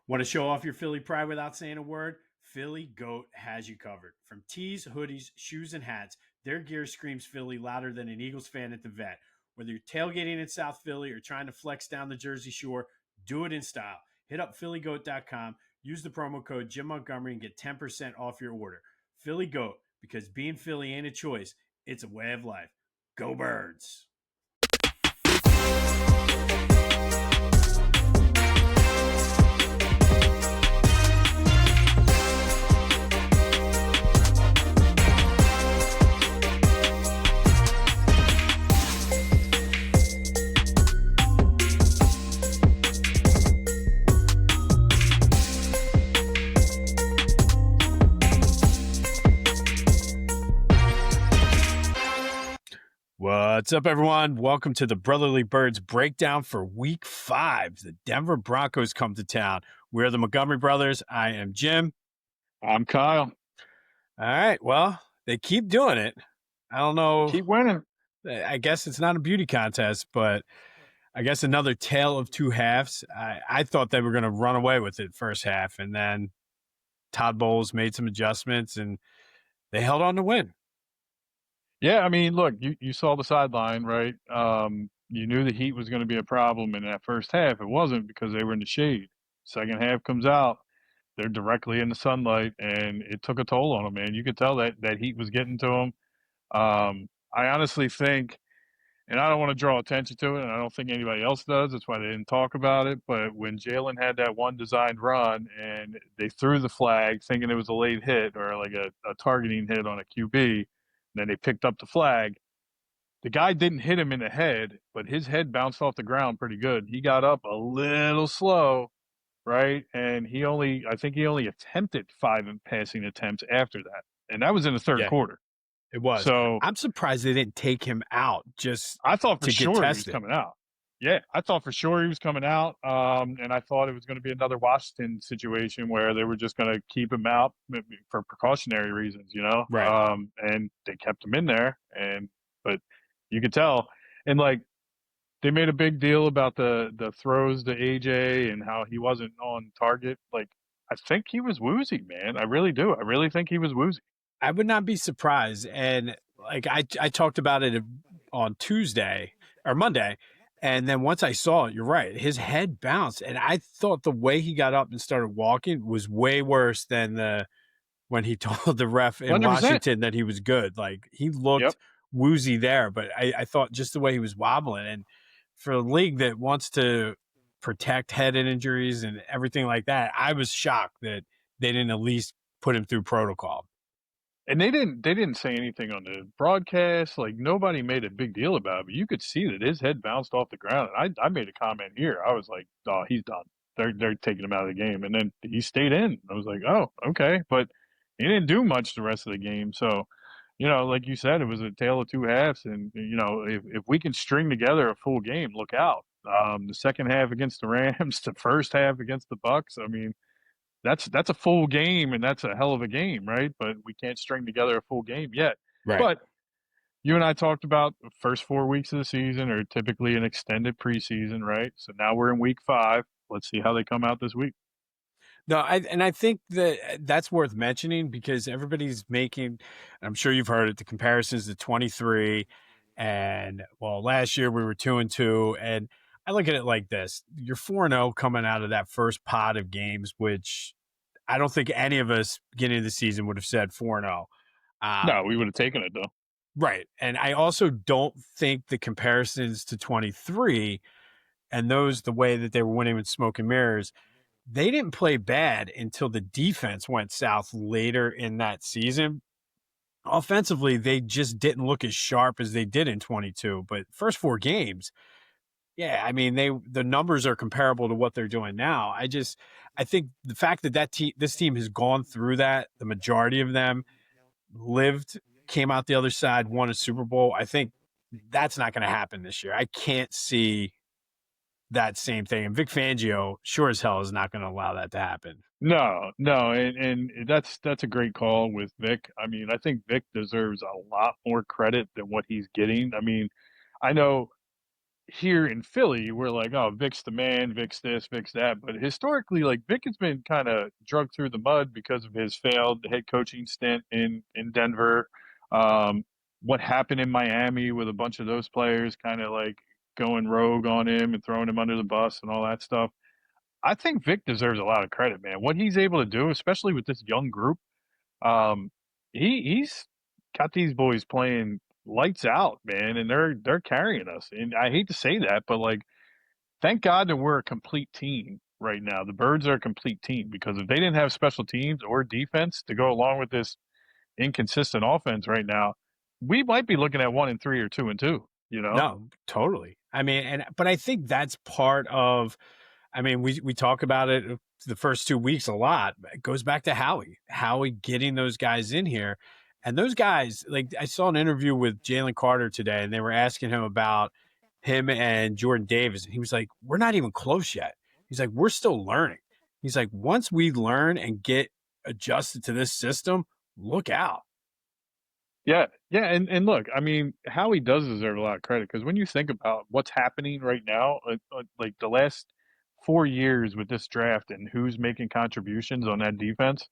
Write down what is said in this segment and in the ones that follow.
Want to show off your Philly pride without saying a word? Philly Goat has you covered. From tees, hoodies, shoes, and hats, their gear screams Philly louder than an Eagles fan at the vet. Whether you're tailgating in South Philly or trying to flex down the Jersey Shore, do it in style. Hit up phillygoat.com, use the promo code Jim Montgomery, and get 10% off your order. Philly Goat, because being Philly ain't a choice, it's a way of life. Go Birds! What's up, everyone? Welcome to the Brotherly Birds breakdown for Week 5. The Denver Broncos come to town. We're the Montgomery brothers. I am Jim. I'm Kyle. All right. Well, they keep doing it. I don't know. Keep winning. I guess it's not a beauty contest, but I guess another tale of two halves. I thought they were going to run away with it first half, and then Todd Bowles made some adjustments, and they held on to win. Yeah, I mean, look, you saw the sideline, right? You knew the heat was going to be a problem in that first half. It wasn't because they were in the shade. Second half comes out, they're directly in the sunlight, and it took a toll on them, man. You could tell that heat was getting to them. I honestly think, and I don't want to draw attention to it, and I don't think anybody else does. That's why they didn't talk about it. But when Jalen had that one designed run and they threw the flag thinking it was a late hit or like a targeting hit on a QB, then they picked up the flag. The guy didn't hit him in the head, but his head bounced off the ground pretty good. He got up a little slow, right? And I think he only attempted 5 passing attempts after that. And that was in the third quarter. It was. So I'm surprised they didn't take him out just I thought for to get sure he was tested. coming out. Yeah, I thought for sure he was coming out. And I thought it was going to be another Washington situation where they were just going to keep him out for precautionary reasons, you know? Right. And they kept him in there. But you could tell. And like, they made a big deal about the throws to AJ and how he wasn't on target. Like, I think he was woozy, man. I really do. I really think he was woozy. I would not be surprised. And like I talked about it on Tuesday or Monday. And then once I saw it, you're right. His head bounced. And I thought the way he got up and started walking was way worse than when he told the ref in 100%. Washington that he was good. Like he looked woozy there, but I thought just the way he was wobbling. And for a league that wants to protect head injuries and everything like that, I was shocked that they didn't at least put him through protocol. And they didn't say anything on the broadcast. Like nobody made a big deal about it, but you could see that his head bounced off the ground. And I made a comment here. I was like, "Oh, he's done. They're taking him out of the game." And then he stayed in. I was like, "Oh, okay," but he didn't do much the rest of the game. So, you know, like you said, it was a tale of two halves. And you know, if we can string together a full game, look out. The second half against the Rams, the first half against the Bucks. I mean, that's a full game and that's a hell of a game, right? But we can't string together a full game yet. Right. But you and I talked about the first 4 weeks of the season are typically an extended preseason, right? So now we're in week 5. Let's see how they come out this week. No, I think that's worth mentioning because everybody's making, I'm sure you've heard it, the comparisons to 23 and well, last year we were 2-2 and I look at it like this. You're 4-0 coming out of that first pod of games, which I don't think any of us beginning of the season would have said 4-0. No, we would have taken it though. Right. And I also don't think the comparisons to 23 and those, the way that they were winning with smoke and mirrors, they didn't play bad until the defense went south later in that season. Offensively, they just didn't look as sharp as they did in 22. But first 4 games, yeah, I mean, the numbers are comparable to what they're doing now. I think the fact that this team has gone through that, the majority of them came out the other side, won a Super Bowl. I think that's not going to happen this year. I can't see that same thing. And Vic Fangio sure as hell is not going to allow that to happen. No, and that's a great call with Vic. I mean, I think Vic deserves a lot more credit than what he's getting. I mean, I know here in Philly, we're like, oh, Vic's the man, Vic's this, Vic's that. But historically, like Vic has been kind of drugged through the mud because of his failed head coaching stint in Denver. Um, what happened in Miami with a bunch of those players kind of like going rogue on him and throwing him under the bus and all that stuff. I think Vic deserves a lot of credit, man. What he's able to do, especially with this young group, um, he's got these boys playing lights out, man, and they're carrying us. And I hate to say that, but like, thank God that we're a complete team right now. The Birds are a complete team because if they didn't have special teams or defense to go along with this inconsistent offense right now, we might be looking at 1-3 or 2-2. You know? No, totally. I mean, but I think that's part of. I mean, we talk about it the first 2 weeks a lot. It goes back to Howie getting those guys in here, and those guys. Like I saw an interview with Jalen Carter today, and they were asking him about him and Jordan Davis, and he was like, "We're not even close yet." He's like, "We're still learning." He's like, "Once we learn and get adjusted to this system, look out." Yeah, yeah, and look, I mean, Howie does deserve a lot of credit because when you think about what's happening right now, like the last 4 years with this draft and who's making contributions on that defense,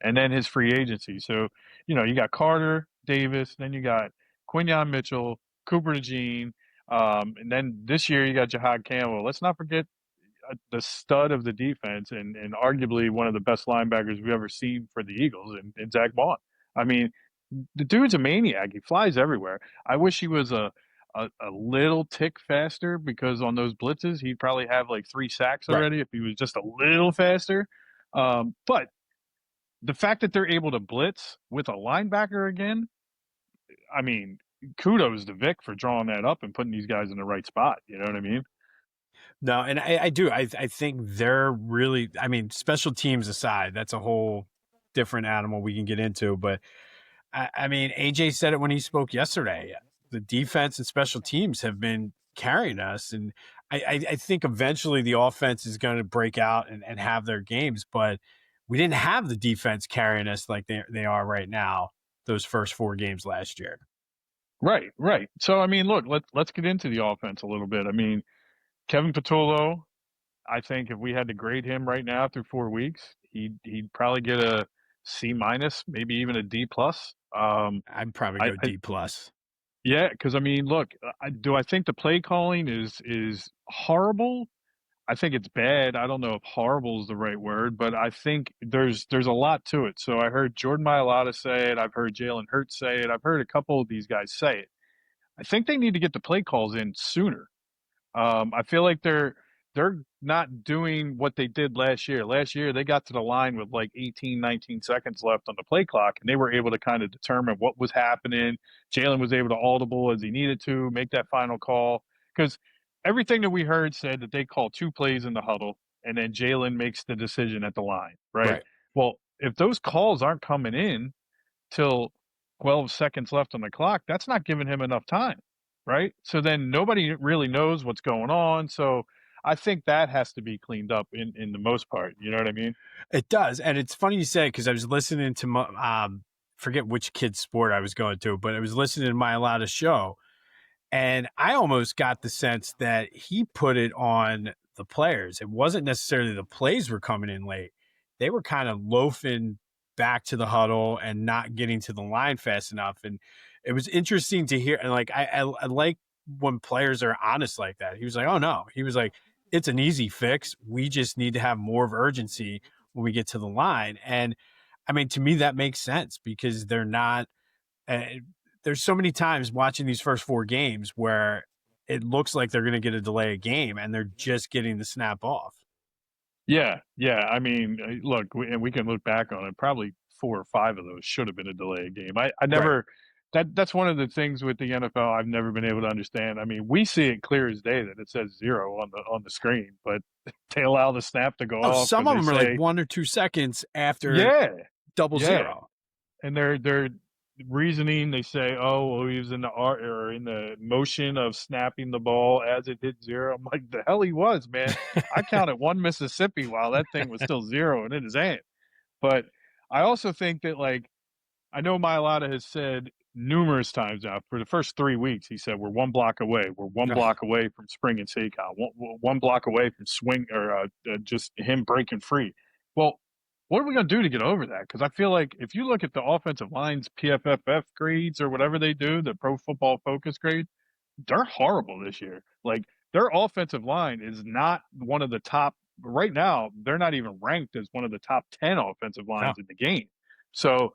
and then his free agency. So, you got Carter, Davis, then you got Quinyon Mitchell, Cooper DeJean, and then this year you got Jahad Campbell. Let's not forget the stud of the defense and arguably one of the best linebackers we've ever seen for the Eagles in Zach Bond. I mean, the dude's a maniac. He flies everywhere. I wish he was a little tick faster because on those blitzes, he'd probably have like 3 sacks Right. already if he was just a little faster. But the fact that they're able to blitz with a linebacker again, I mean, kudos to Vic for drawing that up and putting these guys in the right spot. You know what I mean? No, and I do. I think they're really. I mean, special teams aside, that's a whole different animal we can get into. But I mean, AJ said it when he spoke yesterday. The defense and special teams have been carrying us, and I think eventually the offense is going to break out and have their games. But we didn't have the defense carrying us like they are right now. Those first 4 games last year. Right, right. So I mean, look, let's get into the offense a little bit. I mean, Kevin Patullo, I think if we had to grade him right now through 4 weeks, he'd probably get a C minus, maybe even a D plus. I'd probably I, go I D+. yeah, because I mean, look, I think the play calling is horrible? I think it's bad. I don't know if horrible is the right word, but I think there's a lot to it. So I heard Jordan Mailata say it. I've heard Jalen Hurts say it. I've heard a couple of these guys say it. I think they need to get the play calls in sooner. I feel like they're not doing what they did last year. Last year they got to the line with like 18, 19 seconds left on the play clock, and they were able to kind of determine what was happening. Jalen was able to audible as he needed to make that final call because everything that we heard said that they call 2 plays in the huddle, and then Jalen makes the decision at the line, right? Right. Well, if those calls aren't coming in till 12 seconds left on the clock, that's not giving him enough time, right? So then nobody really knows what's going on. So I think that has to be cleaned up in the most part. You know what I mean? It does, and it's funny you say because I was listening to forget which kid's sport I was going to, but I was listening to my Lotta show, and I almost got the sense that he put it on the players. It wasn't necessarily the plays were coming in late; they were kind of loafing back to the huddle and not getting to the line fast enough. And it was interesting to hear. And like I like when players are honest like that. He was like, "Oh no," he was like, "It's an easy fix. We just need to have more of urgency when we get to the line." And I mean, to me, that makes sense because they're not. Uh, there's so many times watching these first 4 games where it looks like they're going to get a delay a game and they're just getting the snap off. Yeah, yeah. I mean, look, and we can look back on it. Probably 4 or 5 of those should have been a delayed game. I Right. never. That's one of the things with the NFL I've never been able to understand. I mean, we see it clear as day that it says 0 on the screen, but they allow the snap to go Oh, off some because of they them are like say, 1 or 2 seconds after yeah, double yeah, zero. and they're reasoning. They say, oh, well, he was in the art or in the motion of snapping the ball as it hit 0. I'm like, the hell he was, man. I counted 1 Mississippi while that thing was still 0 and in his hand. But I also think that like I know Mailata has said numerous times now. For the first 3 weeks, he said, "We're one block away. We're one Ugh, block away from spring and Saquon. One block away from swing or just him breaking free." Well, what are we going to do to get over that? Because I feel like if you look at the offensive line's PFFF grades or whatever they do, the Pro Football Focus grade, they're horrible this year. Like their offensive line is not one of the top right now. They're not even ranked as one of the top 10 offensive no, lines in the game. So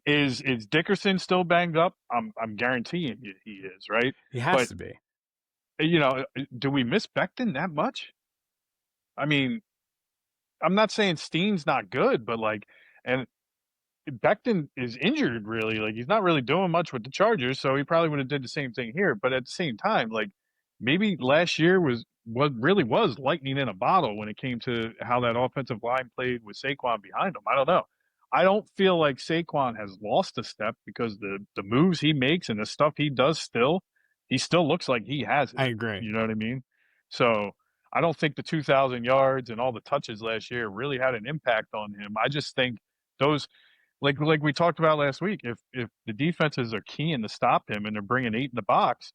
is Dickerson still banged up? I'm guaranteeing you he is, right? he has But to be. do we miss Becton that much? I mean, I'm not saying Steen's not good, but like, and Becton is injured really. Like he's not really doing much with the Chargers, so he probably would have did the same thing here. But at the same time, like maybe last year was what really was lightning in a bottle when it came to how that offensive line played with Saquon behind him. I don't know. I don't feel like Saquon has lost a step because the moves he makes and the stuff he does still, he still looks like he has it. I agree. You know what I mean? So I don't think the 2,000 yards and all the touches last year really had an impact on him. I just think those like we talked about last week, if the defenses are keying to stop him and they're bringing 8 in the box,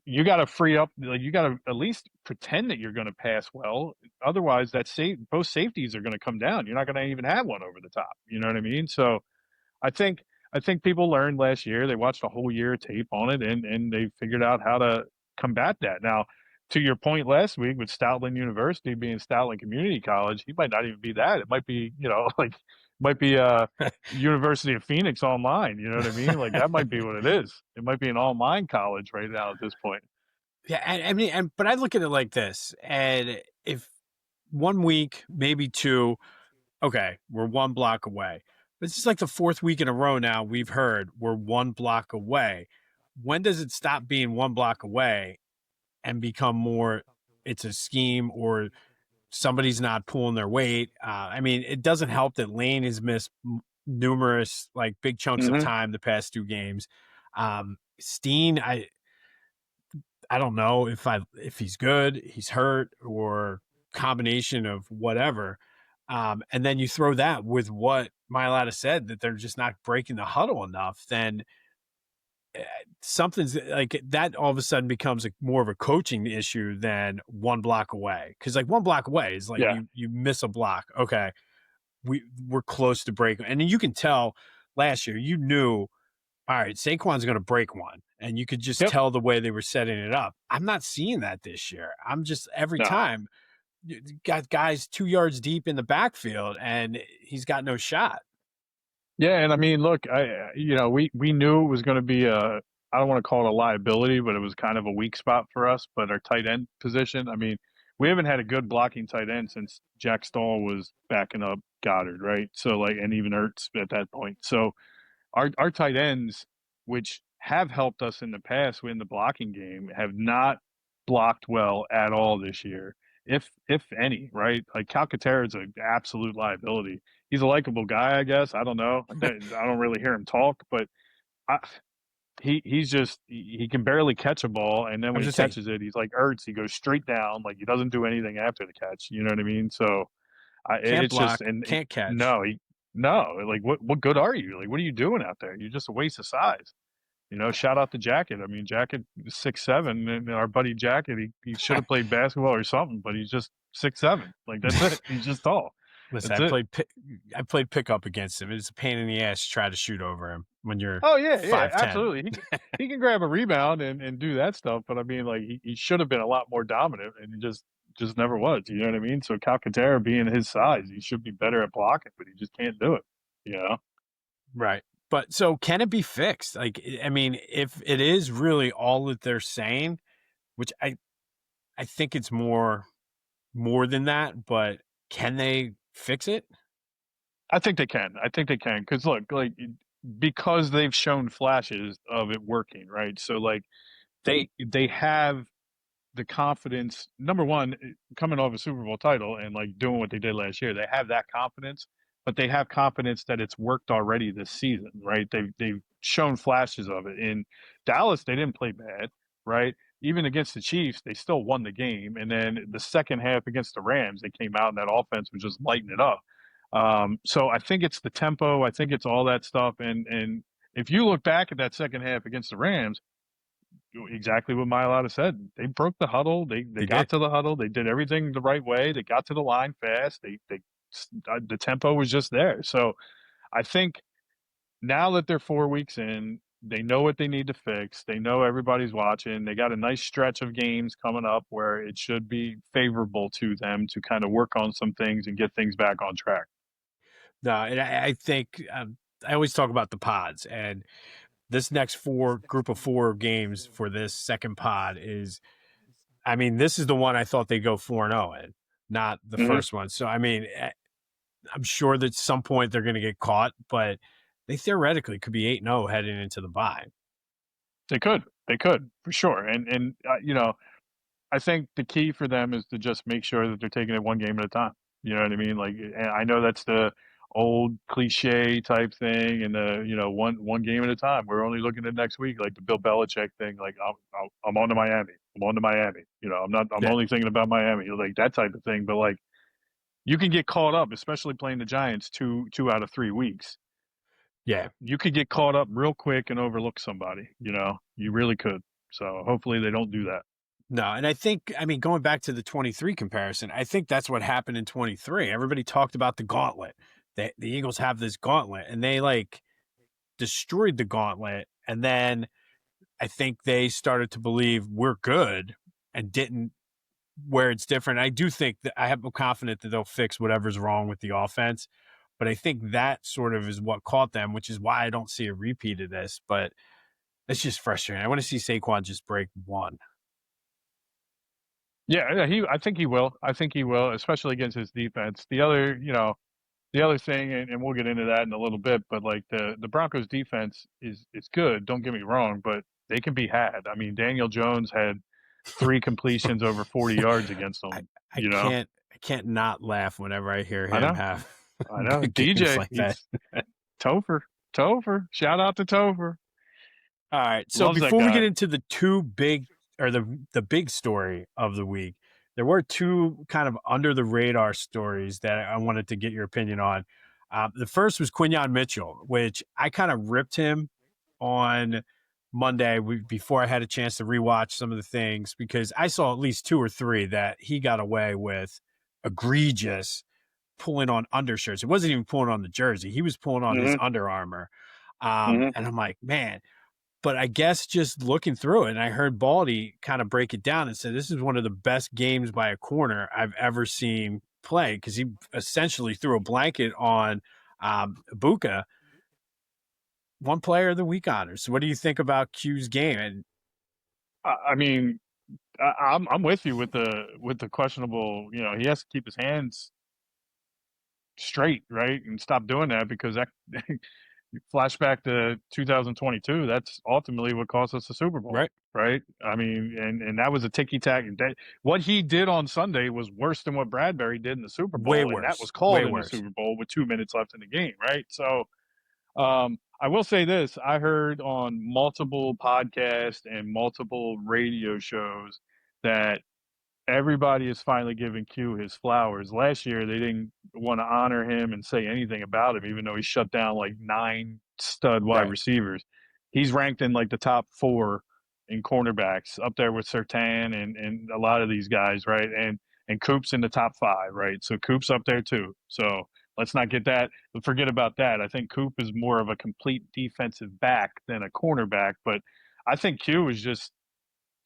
you got to free up. Like you got to at least pretend that you're going to pass well. Otherwise, both safeties are going to come down. You're not going to even have one over the top. You know what I mean? So I think I think people learned last year. They watched a whole year of tape on it, and they figured out how to combat that. Now, to your point last week with Stoutland University being Stoutland Community College, he might not even be that. It might be, like, might be University of Phoenix online. You know what I mean? Like that might be what it is. It might be an online college right now at this point. Yeah, and I mean, but I look at it like this, and if 1 week, maybe two, okay, we're one block away. This is like the fourth week in a row now we've heard we're one block away. When does it stop being one block away and become more? It's a scheme or somebody's not pulling their weight. I mean, it doesn't help that Lane has missed numerous like big chunks of Hmm. time the past two games. Steen, I don't know if he's good, he's hurt, or combination of whatever. And then you throw that with what Mailata said that they're just not breaking the huddle enough, then something's like that all of a sudden becomes more of a coaching issue than one block away. Because like one block away is like Yeah. you miss a block. Okay, we're close to breaking, and you can tell last year you knew all right, Saquon's going to break one. And you could just Yep. tell the way they were setting it up. I'm not seeing that this year. I'm just every No. time got guys 2 yards deep in the backfield and he's got no shot. Yeah, and I mean, look, we knew it was going to be I don't want to call it a liability, but it was kind of a weak spot for us. But our tight end position, I mean, we haven't had a good blocking tight end since Jack Stahl was backing up Goddard, right? So like, and even Ertz at that point. So our tight ends, which have helped us in the past in the blocking game, have not blocked well at all this year, if any, right? Like Calcaterra is an absolute liability. He's a likable guy, I guess. I don't know. I don't really hear him talk, but I, he's just he can barely catch a ball, and then I when was he just saying, catches it, he's like Ertz. He goes straight down, like he doesn't do anything after the catch. You know what I mean? So can't it's just block, can't catch. no, no. Like what good are you? Like what are you doing out there? You're just a waste of size. Shout out to Jacket. I mean, Jacket is 6'7", and our buddy Jacket, he should have played basketball or something, but he's just 6'7". Like that's it. He's just tall. Listen, That's it. I played pickup against him. It's a pain in the ass to try to shoot over him when you're Oh yeah, yeah, 5'10". absolutely. He can grab a rebound and do that stuff, but I mean, like he should have been a lot more dominant, and he just never was. You know what I mean? So Calcaterra being his size, he should be better at blocking, but he just can't do it. You know? Right. But so can it be fixed? Like, I mean, if it is really all that they're saying, which I think it's more than that, but can they fix it? I think they can. I think they can because look, like because they've shown flashes of it working, right? So like they have the confidence. Number one, coming off a Super Bowl title and like doing what they did last year, they have that confidence, but they have confidence that it's worked already this season, right? They've shown flashes of it. In Dallas, they didn't play bad, right? Even against the Chiefs, they still won the game. And then the second half against the Rams, they came out and that offense was just lighting it up. So I think it's the tempo. I think it's all that stuff, and if you look back at that second half against the Rams, exactly what Mailata said. They broke the huddle. They They got did. to the huddle. They did everything the right way. They got to the line fast. They the tempo was just there. So I think now that they're 4 weeks in, they know what they need to fix. They know everybody's watching. They got a nice stretch of games coming up where it should be favorable to them to kind of work on some things and get things back on track. No, and I think I always talk about the pods, and this next group of four games for this second pod is, I mean, this is the one I thought they'd go 4-0 in, not the Mm-hmm. first one. So, I mean, I'm sure that at some point they're going to get caught, but they theoretically could be 8-0 heading into the bye. They could for sure. And you know, I think the key for them is to just make sure that they're taking it one game at a time. You know what I mean? Like, and I know that's the old cliche type thing, and the one game at a time. We're only looking at next week, like the Bill Belichick thing. Like, I'm on to Miami. I'm on to Miami. You know, I'm not. I'm Yeah. only thinking about Miami, like that type of thing. But like, you can get caught up, especially playing the Giants two out of 3 weeks. Yeah. You could get caught up real quick and overlook somebody. You know, you really could. So hopefully they don't do that. No, and I think, I mean, going back to the 23 comparison, I think that's what happened in 23. Everybody talked about the gauntlet. The Eagles have this gauntlet, and they like destroyed the gauntlet. And then I think they started to believe we're good and didn't, where it's different. I do think that I'm confident that they'll fix whatever's wrong with the offense. But I think that sort of is what caught them, which is why I don't see a repeat of this. But it's just frustrating. I want to see Saquon just break one. Yeah, I think he will. I think he will, especially against his defense. The other thing, and we'll get into that in a little bit, but like the Broncos defense is good. Don't get me wrong, but they can be had. I mean, Daniel Jones had 3 completions over 40 yards against I, them. I You know, can't not laugh whenever I hear I him know, have I know. good games DJ, like that. he's Topher, Topher. Shout out to Topher. All right. So Loves that before we get guy. into the two big or the big story of the week, there were two kind of under the radar stories that I wanted to get your opinion on. The first was Quinyon Mitchell, which I kind of ripped him on Monday before I had a chance to rewatch some of the things because I saw at least two or three that he got away with egregious pulling on undershirts. It wasn't even pulling on the jersey. He was pulling on his Hmm. Under Armour. Hmm. And I'm like, man, but I guess just looking through it, and I heard Baldy kind of break it down and said this is one of the best games by a corner I've ever seen play because he essentially threw a blanket on Ibuka, one player of the week honors. So what do you think about Q's game? And I mean, I'm with you with the questionable. You know, he has to keep his hands straight, right, and stop doing that because that flashback to 2022. That's ultimately what cost us the Super Bowl, right, right? I mean, and that was a ticky tack. That what he did on Sunday was worse than what Bradbury did in the Super way Bowl, and that was worse, way called in the worse. Super Bowl with 2 minutes left in the game, right? So, I will say this: I heard on multiple podcasts and multiple radio shows that everybody is finally giving Q his flowers. Last year, they didn't want to honor him and say anything about him, even though he shut down like 9 stud wide Right. receivers. He's ranked in like the top 4 in cornerbacks, up there with Sertan and a lot of these guys, right? And Coop's in the top 5, right? So Coop's up there too. So let's not get that. Forget about that. I think Coop is more of a complete defensive back than a cornerback, but I think Q is just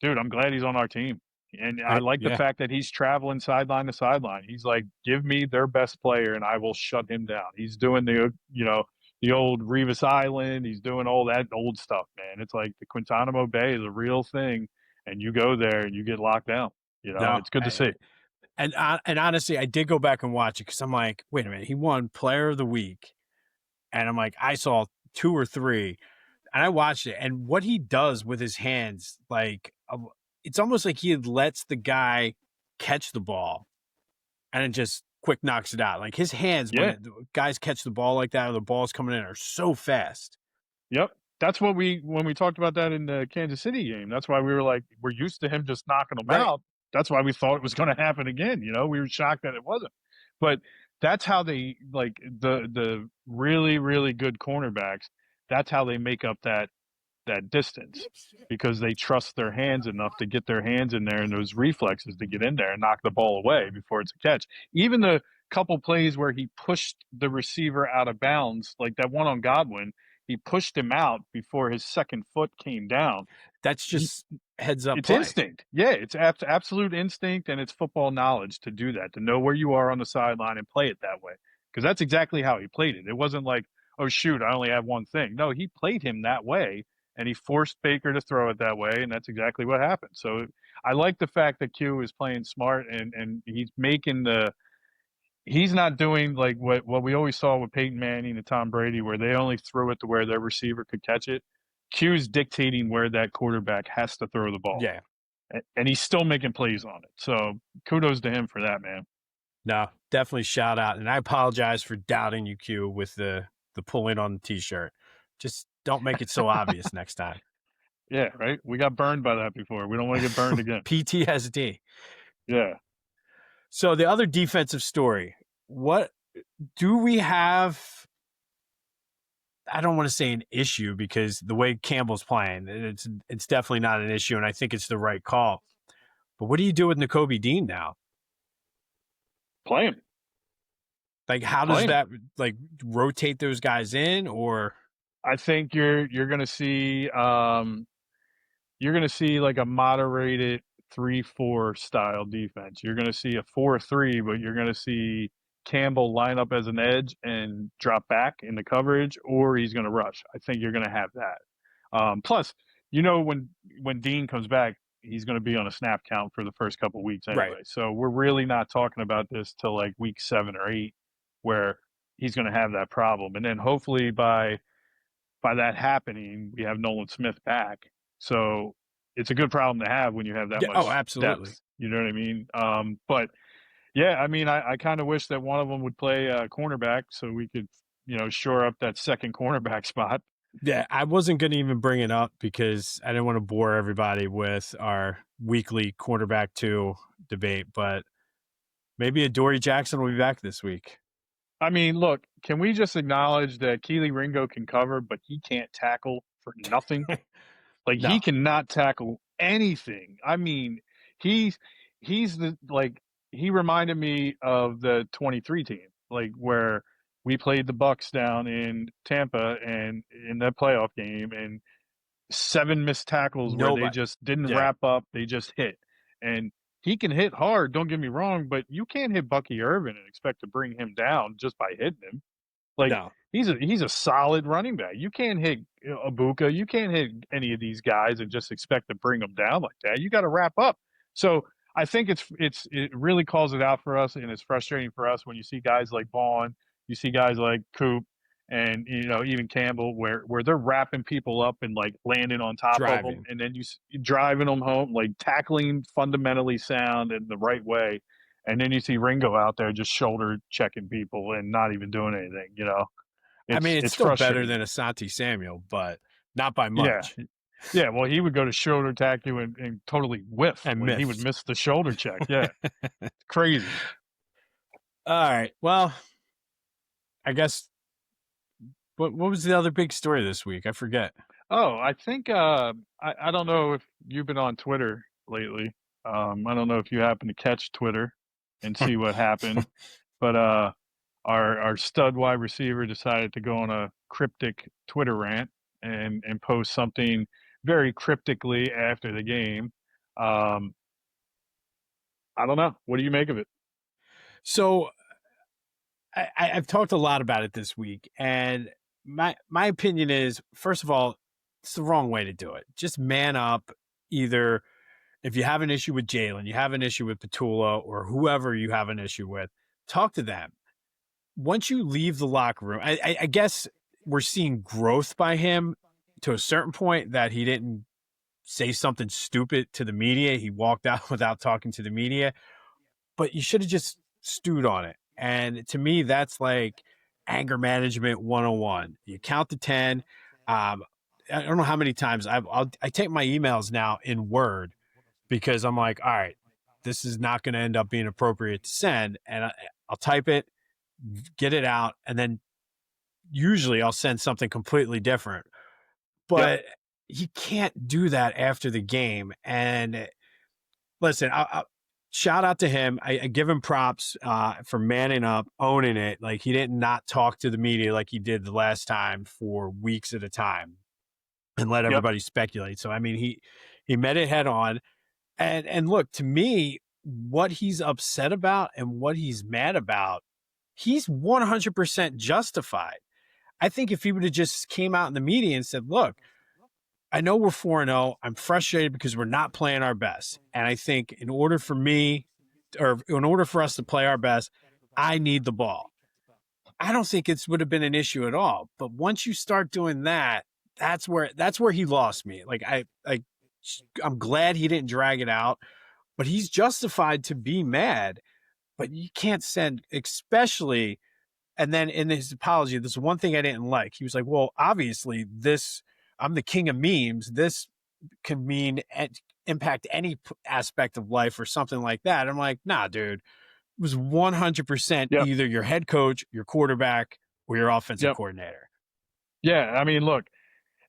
dude, I'm glad he's on our team. And I like the Yeah. fact that he's traveling sideline to sideline. He's like, give me their best player and I will shut him down. He's doing the old Revis Island. He's doing all that old stuff, man. It's like the Guantanamo Bay is a real thing. And you go there and you get locked down. No. It's good to see. And honestly, I did go back and watch it because I'm like, wait a minute, he won Player of the Week, and I'm like, I saw two or three, and I watched it, and what he does with his hands, like, it's almost like he lets the guy catch the ball, and it just quick knocks it out. Like his hands when Yeah. guys catch the ball like that, or the ball's coming in, are so fast. Yep. That's what when we talked about that in the Kansas City game. That's why we were like, we're used to him just knocking them Right. out. That's why we thought it was going to happen again. We were shocked that it wasn't. But that's how they like the really really good cornerbacks. that's how they make up that distance, because they trust their hands enough to get their hands in there and those reflexes to get in there and knock the ball away before it's a catch. Even the couple plays where he pushed the receiver out of bounds, like that one on Godwin, he pushed him out before his second foot came down. That's He, just heads up it's play. instinct. Yeah, it's absolute instinct, and it's football knowledge to do that, to know where you are on the sideline and play it that way. Because that's exactly how he played it. It wasn't like, oh, shoot, I only have one thing. No, he played him that way, and he forced Baker to throw it that way, and that's exactly what happened. So I like the fact that Q is playing smart, and he's making he's not doing like what we always saw with Peyton Manning and Tom Brady, where they only threw it to where their receiver could catch it. Q's dictating where that quarterback has to throw the ball, Yeah. and he's still making plays on it. So kudos to him for that, man. No, definitely shout out. And I apologize for doubting you, Q, with the pulling on the t-shirt. Just don't make it so obvious next time. Yeah, right. We got burned by that before. We don't want to get burned again. PTSD. Yeah. So the other defensive story, what do we have? I don't want to say an issue, because the way Campbell's playing, it's definitely not an issue, and I think it's the right call. But what do you do with Nakobe Dean now? Play him. Like, how does that like rotate those guys in? Or I think you're gonna see like a moderated 3-4 style defense. You're gonna see a 4-3, but you're gonna see Campbell line up as an edge and drop back in the coverage, or he's gonna rush. I think you're gonna have that. Plus, when Dean comes back, he's going to be on a snap count for the first couple of weeks anyway. right. So we're really not talking about this till like week 7 or 8, where he's going to have that problem. And then hopefully by that happening, we have Nolan Smith back. So it's a good problem to have when you have that Yeah. Oh, much absolutely. depth. You know what I mean? But yeah, I mean, I kind of wish that one of them would play cornerback so we could, shore up that second cornerback spot. Yeah, I wasn't going to even bring it up because I didn't want to bore everybody with our weekly quarterback 2 debate, but maybe Adoree Jackson will be back this week. I mean, look, can we just acknowledge that Keely Ringo can cover, but he can't tackle for nothing? Like, he No. cannot tackle anything. I mean, he's he reminded me of the 23 team, like where we played the Bucks down in Tampa and in that playoff game, and 7 missed tackles where they Nobody. just didn't Yeah. wrap up, they just hit. And he can hit hard, don't get me wrong, but you can't hit Bucky Irvin and expect to bring him down just by hitting him. Like, No. he's a solid running back. You can't hit Ibuka. You can't hit any of these guys and just expect to bring them down like that. You got to wrap up. So I think it really calls it out for us, and it's frustrating for us when you see guys like Vaughn, you see guys like Coop, and even Campbell, where they're wrapping people up and like landing on top of them, Driving. and then you driving them home, like tackling fundamentally sound in the right way. And then you see Ringo out there just shoulder checking people and not even doing anything. I mean, it's It's still better frustrating. than Asante Samuel, but not by Yeah, much. yeah. Well, he would go to shoulder tack you and totally whiff. And Like, he would missed. miss the shoulder check. Yeah, it's crazy. All right. Well, I guess what was the other big story this week? I forget. Oh, I think I don't know if you've been on Twitter lately. I don't know if you happen to catch Twitter and see what happened, but our stud wide receiver decided to go on a cryptic Twitter rant and post something very cryptically after the game. Um, I don't know. What do you make of it? So I've talked a lot about it this week, and my opinion is, first of all, it's the wrong way to do it. Just man up. Either if you have an issue with Jalen, you have an issue with Petula, or whoever you have an issue with, talk to them. Once you leave the locker room, I guess we're seeing growth by him to a certain point, that he didn't say something stupid to the media. He walked out without talking to the media, but you should have just stewed on it. And to me, that's like anger management 101. You count to 10. I don't know how many times I take my emails now in Word, because I'm like, all right, this is not going to end up being appropriate to send. And I'll type it, get it out, and then usually I'll send something completely different. Yep. But he can't do that after the game. And listen, shout out to him. I give him props for manning up, owning it. Like he didn't not talk to the media like he did the last time for weeks at a time and let Yep. everybody speculate. So I mean, he met it head on. And look, to me, what he's upset about and what he's mad about, he's 100% justified. I think if he would have just came out in the media and said, "Look, I know we're 4-0. I'm frustrated because we're not playing our best. And I think in order for me, or in order for us to play our best, I need the ball." I don't think it would have been an issue at all. But once you start doing that, that's where he lost me. I'm glad he didn't drag it out, but he's justified to be mad. But you can't send, especially, and then in his apology, this is one thing I didn't like. He was like, "Well, obviously, I'm the king of memes. This can mean impact any aspect of life or something like that." I'm like, "Nah, dude. It was 100% Yep. either your head coach, your quarterback, or your offensive Yep. coordinator." Yeah. I mean, look,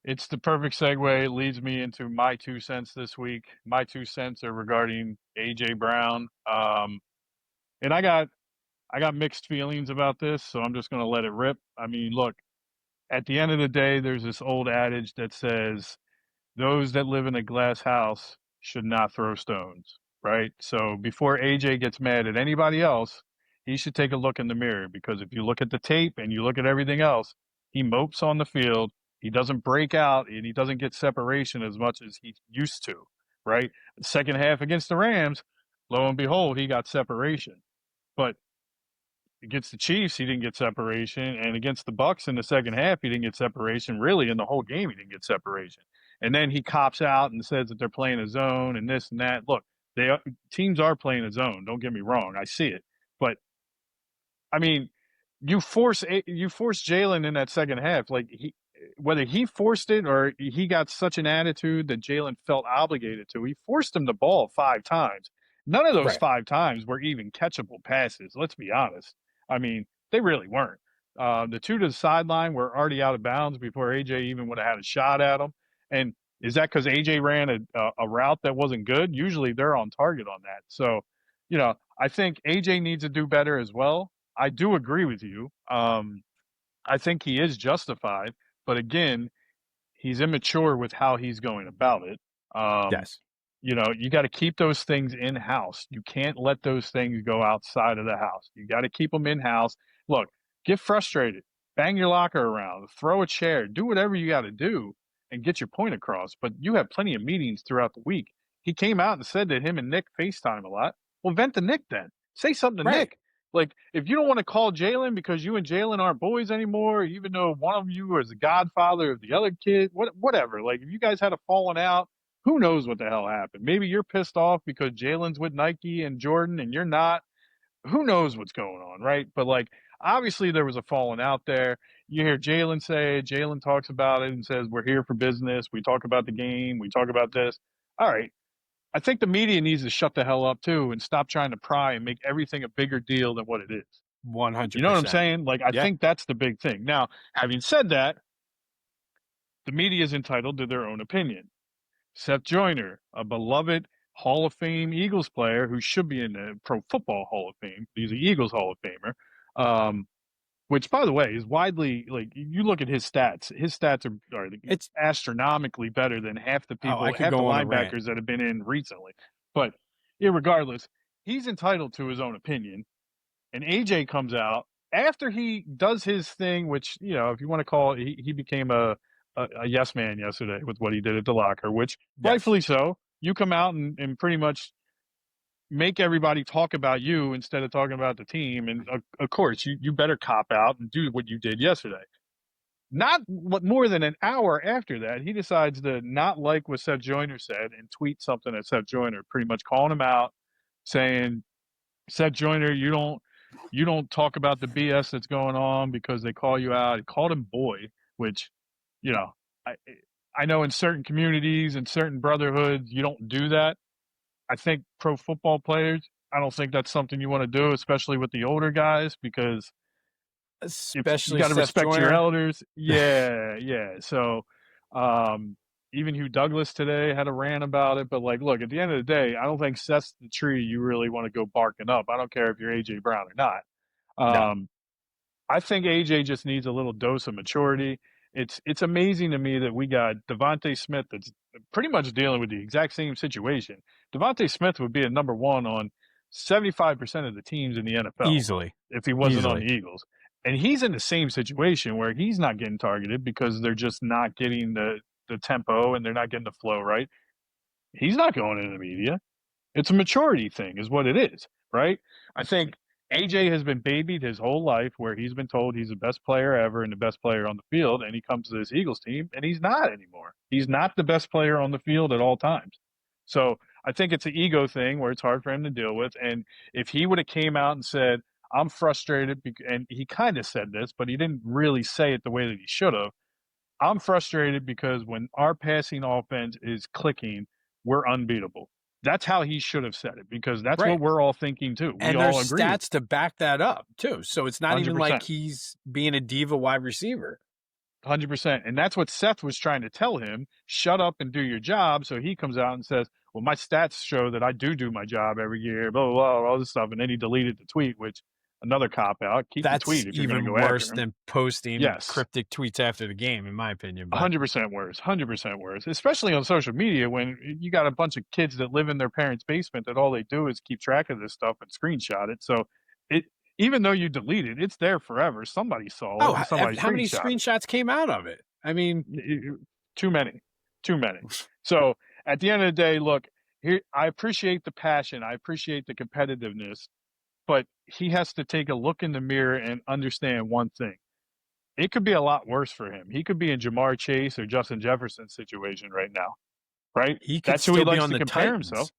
it's the perfect segue. It leads me into my 2 cents this week. My 2 cents are regarding AJ Brown. And I got mixed feelings about this, so I'm just going to let it rip. I mean, look, at the end of the day, there's this old adage that says those that live in a glass house should not throw stones, right? So before AJ gets mad at anybody else, he should take a look in the mirror because if you look at the tape and you look at everything else, he mopes on the field. He doesn't break out and he doesn't get separation as much as he used to, right? The second half against the Rams, lo and behold, he got separation. But against the Chiefs, he didn't get separation, and against the Bucks in the second half, he didn't get separation. Really, in the whole game, he didn't get separation. And then he cops out and says that they're playing a zone and this and that. Look, teams are playing a zone. Don't get me wrong, I see it, but I mean, you force Jalen in that second half. Like whether he forced it or he got such an attitude that Jalen felt obligated to, he forced him the ball 5 times. None of those Right. 5 times were even catchable passes. Let's be honest. I mean, they really weren't. The two to the sideline were already out of bounds before AJ even would have had a shot at them. And is that because AJ ran a route that wasn't good? Usually they're on target on that. So, I think AJ needs to do better as well. I do agree with you. I think he is justified, but again, he's immature with how he's going about it. Um, Yes. you got to keep those things in house. You can't let those things go outside of the house. You got to keep them in house. Look, get frustrated, bang your locker around, throw a chair, do whatever you got to do and get your point across. But you have plenty of meetings throughout the week. He came out and said that him and Nick FaceTime a lot. Well, vent to Nick then. Say something to Right. Nick. Like, if you don't want to call Jalen because you and Jalen aren't boys anymore, even though one of you is the godfather of the other kid, whatever. Like, if you guys had a falling out, who knows what the hell happened? Maybe you're pissed off because Jalen's with Nike and Jordan and you're not. Who knows what's going on, right? But like, obviously there was a falling out there. You hear Jalen say it. Jalen talks about it and says, "We're here for business. We talk about the game. We talk about this." All right. I think the media needs to shut the hell up too and stop trying to pry and make everything a bigger deal than what it is. You know what I'm 100%. saying? Like, I Yeah. think that's the big thing. Now, having said that, the media is entitled to their own opinion. Seth Joyner, a beloved Hall of Fame Eagles player who should be in the Pro Football Hall of Fame. He's an Eagles Hall of Famer. Which, by the way, is widely like you look at his stats. His stats are It's astronomically better than half the Oh, I people, could half the go on a rant. linebackers that have been in recently. But irregardless, he's entitled to his own opinion. And AJ comes out after he does his thing, which if you want to call it, he became a yes man yesterday with what he did at the locker, which Yes. rightfully so. You come out and pretty much make everybody talk about you instead of talking about the team, and of course you better cop out and do what you did yesterday. Not more than an hour after that, he decides to not like what Seth Joyner said and tweet something at Seth Joyner, pretty much calling him out, saying, "Seth Joyner, you don't talk about the BS that's going on because they call you out." He called him boy, which, you know, I I know in certain communities and certain brotherhoods you don't do that. I think pro football players, I don't think that's something you want to do, especially with the older guys, because You especially got to Seth respect your Joyner. elders. Yeah, yeah. So, um, even Hugh Douglas today had a rant about it. But like, look, at the end of the day, I don't think Seth's the tree you really want to go barking up. I don't care if you're AJ Brown or not. No, Um, I think AJ just needs a little dose of maturity. It's amazing to me that we got Devontae Smith that's pretty much dealing with the exact same situation. Devontae Smith would be a number one on 75% of the teams in the NFL easily, if he wasn't on easily. the Eagles. And he's in the same situation where he's not getting targeted because they're just not getting the tempo and they're not getting the flow right. He's not going into the media. It's a maturity thing, is what it is, right? I think AJ has been babied his whole life where he's been told he's the best player ever and the best player on the field, and he comes to this Eagles team and he's not anymore. He's not the best player on the field at all times. So I think it's an ego thing where it's hard for him to deal with. And if he would have came out and said, I'm frustrated, and he kind of said this, but he didn't really say it the way that he should have. I'm frustrated because when our passing offense is clicking, we're unbeatable. That's how he should have said it because that's what Right. we're all thinking too. We And there's all agree with stats to back that up too. So it's not even like 100%. he's being a diva wide receiver. 100%. And that's what Seth was trying to tell him, shut up and do your job. So he comes out and says, well, my stats show that I do my job every year, blah, blah, blah, all this stuff. And then he deleted the tweet, which another cop out. Keep the That's tweet if you're going to even go after worse him. than posting Yes. cryptic tweets after the game, in my opinion. But 100% worse. 100% worse. Especially on social media when you got a bunch of kids that live in their parents' basement that all they do is keep track of this stuff and screenshot it. So it, even though you delete it, it's there forever. Somebody saw it oh, and somebody how many screenshot screenshots came out of it? I mean, it. Too many. Too many. So at the end of the day, look, here I appreciate the passion. I appreciate the competitiveness, but he has to take a look in the mirror and understand one thing. It could be a lot worse for him. He could be in Jamar Chase or Justin Jefferson's situation right now, right? he could That's who he still be likes on to the compare himself. Titans.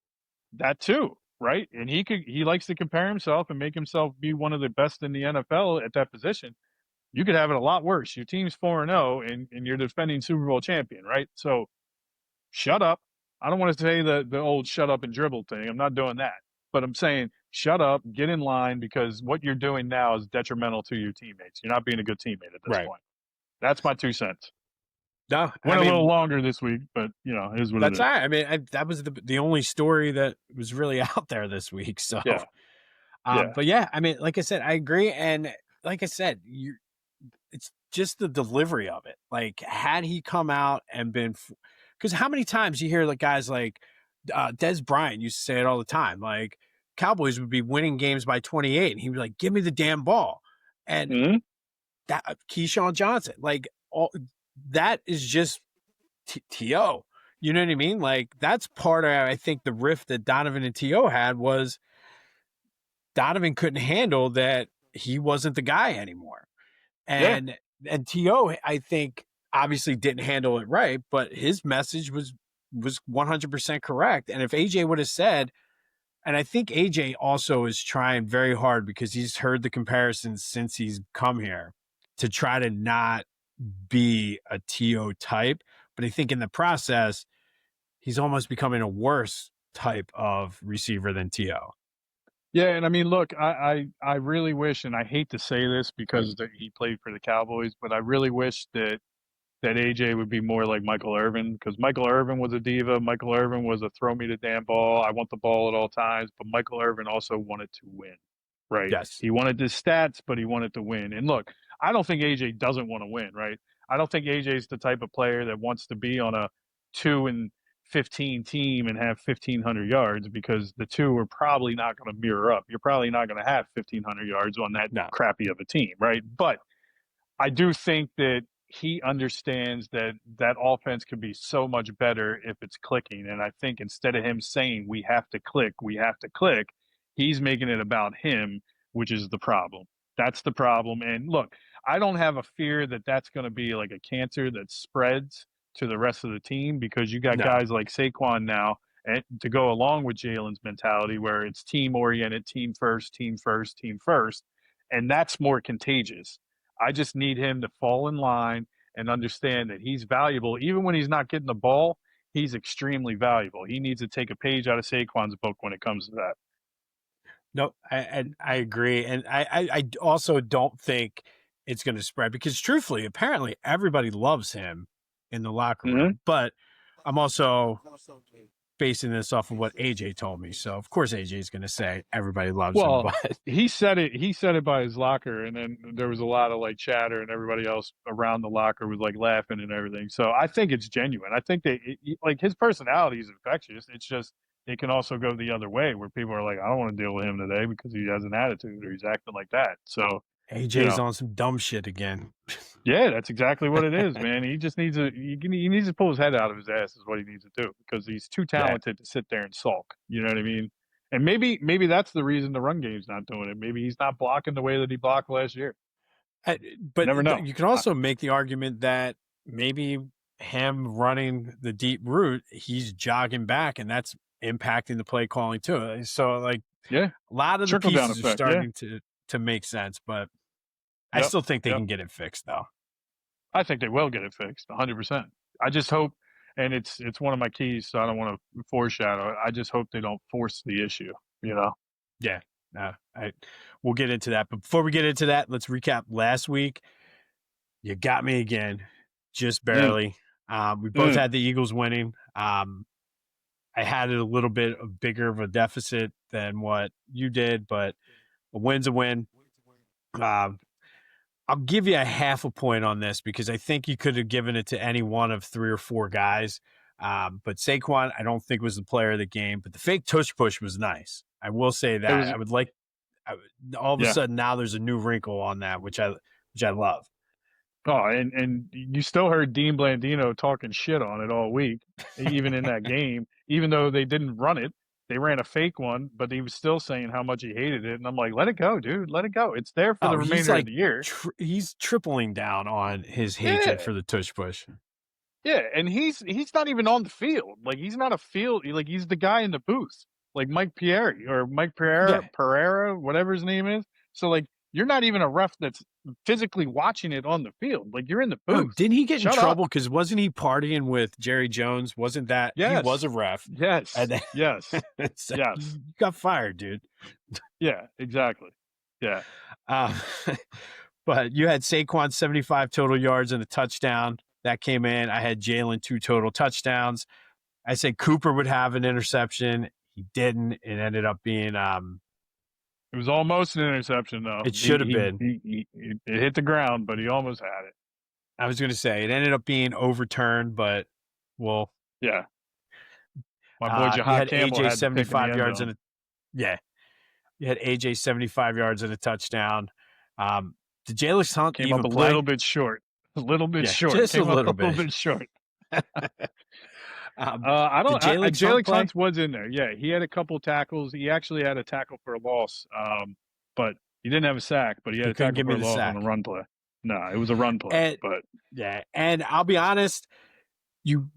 That too, right? And he likes to compare himself and make himself be one of the best in the NFL at that position. You could have it a lot worse. Your team's 4-0 and you're defending Super Bowl champion, right? So shut up. I don't want to say the old shut up and dribble thing. I'm not doing that. But I'm saying shut up, get in line because what you're doing now is detrimental to your teammates. You're not being a good teammate at this Right. point. That's my 2 cents. No, I Went a little mean, longer this week, but it is what it that's is. all right. I mean, that was the only story that was really out there this week. So, Yeah, yeah, but yeah, I mean, like I said, I agree. And like I said, it's just the delivery of it. Like, had he come out and been, because how many times you hear like guys like Des Bryant used to say it all the time, like Cowboys would be winning games by 28, and he was like, "Give me the damn ball," and hmm that Keyshawn Johnson, like all that is just To. You know what I mean? Like that's part of I think the rift that Donovan and To had was Donovan couldn't handle that he wasn't the guy anymore. yeah, And To I think obviously didn't handle it right, but his message was 100% correct. And if AJ would have said, and I think AJ also is trying very hard because he's heard the comparisons since he's come here to try to not be a To type, but I think in the process he's almost becoming a worse type of receiver than To. yeah. And I mean, look, I really wish, and I hate to say this because he played for the Cowboys, but I really wish that AJ would be more like Michael Irvin because Michael Irvin was a diva. Michael Irvin was a throw me the damn ball. I want the ball at all times. But Michael Irvin also wanted to win, right? Yes. He wanted his stats, but he wanted to win. And look, I don't think AJ doesn't want to win, right? I don't think AJ's the type of player that wants to be on a 2-15 team and have 1,500 yards because the two are probably not going to mirror up. You're probably not going to have 1,500 yards on that No. crappy of a team, right? But I do think that he understands that that offense could be so much better if it's clicking. And I think instead of him saying we have to click, he's making it about him, which is the problem. That's the problem. And look, I don't have a fear that that's going to be like a cancer that spreads to the rest of the team because you got No. guys like Saquon now and to go along with Jalen's mentality where it's team oriented, team first, team first, team first. And that's more contagious. I just need him to fall in line and understand that he's valuable. Even when he's not getting the ball, he's extremely valuable. He needs to take a page out of Saquon's book when it comes to that. No, I agree. And I also don't think it's going to spread because truthfully, apparently everybody loves him in the locker Mm-hmm. room. But I'm also basing this off of what AJ told me. So of course AJ is going to say everybody loves him, Well, but he said it. He said it by his locker, and then there was a lot of like chatter, and everybody else around the locker was like laughing and everything. So I think it's genuine. I think like his personality is infectious. It's just it can also go the other way where people are like, I don't want to deal with him today because he has an attitude or he's acting like that. So you AJ's know, on some dumb shit again. yeah, that's exactly what it is, man. He just needs he needs to pull his head out of his ass is what he needs to do because he's too Yeah. talented to sit there and sulk. You know what I mean? And maybe that's the reason the run game's not doing it. Maybe he's not blocking the way that he blocked last year. But Never know. you can also make the argument that maybe him running the deep route, he's jogging back, and that's impacting the play calling too. So, like Yeah, a lot of the trickle down pieces are effect. Yeah, starting to make sense, but I yep, still think they yep. can get it fixed, though. I think they will get it fixed, 100%. I just hope, and it's one of my keys, so I don't want to foreshadow it. I just hope they don't force the issue. You know. Yeah, we'll get into that. But before we get into that, let's recap last week. You got me again, just Mm, barely. We both mm. had the Eagles winning. I had it a little bit of bigger of a deficit than what you did, but a win's a win. Um, I'll give you a half a point on this because I think you could have given it to any one of 3 or 4 guys. But Saquon, I don't think was the player of the game. But the fake tush push was nice. I will say It that. was, All of a yeah. sudden now there's a new wrinkle on that, which I love. Oh, and you still heard Dean Blandino talking shit on it all week, even in that game. Even though they didn't run it, they ran a fake one, but he was still saying how much he hated it. And I'm like, let it go, dude, let it go. It's there for the Oh, he's remainder of like the year. he's tripling down on his hatred Yeah, for the tush push. yeah, and he's not even on the field. Like he's not a field. Like he's the guy in the booth, like Mike Pierre or Mike Yeah. Pereira, whatever his name is. So like you're not even a ref that's physically watching it on the field. Like you're in the Oh, booth. didn't he get in Shut up. trouble? Because wasn't he partying with Jerry Jones? Wasn't that he was Yes. a ref? Yes. And Yes. then so Yes. you got fired, dude. Yeah, exactly. Yeah. Um, but you had Saquon 75 total yards and a touchdown. That came in. I had Jalen 2 total touchdowns. I said Cooper would have an interception. He didn't. It ended up being It was almost an interception though. it should have been. It hit the ground, but he almost had it. I was gonna say it ended up being overturned, but well, Yeah. My boy you Jahad had Campbell AJ had the pick in the 75 end yards zone. and a yeah. You had AJ 75 yards and a touchdown. Did Jalen Hunt Came up even a play? little bit short. A little bit Yeah, short. just a Came up a little little bit. bit short. um, I did don't. Jalen Hunt Jalen play? Hunt was in there. Yeah, he had a couple tackles. He actually had a tackle for a loss. But he didn't have a sack. But he had He a couldn't tackle give for me a the loss on a sack. run play. No, it was a run play. And But yeah, and I'll be honest, you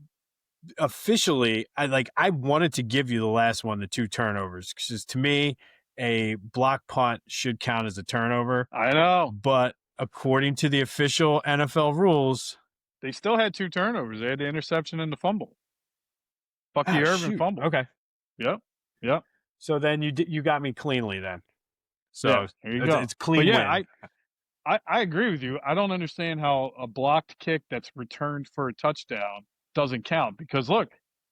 officially, I wanted to give you the last one, the 2 turnovers, because to me, a block punt should count as a turnover. I know But according to the official NFL rules, they still had 2 turnovers. They had the interception and the fumble. Bucky Irvin shoot. fumbled. Okay. Yep. Yep. So then you got me cleanly then. Yeah. So Here you it's go. a But clean yeah, win. I agree with you. I don't understand how a blocked kick that's returned for a touchdown doesn't count because look,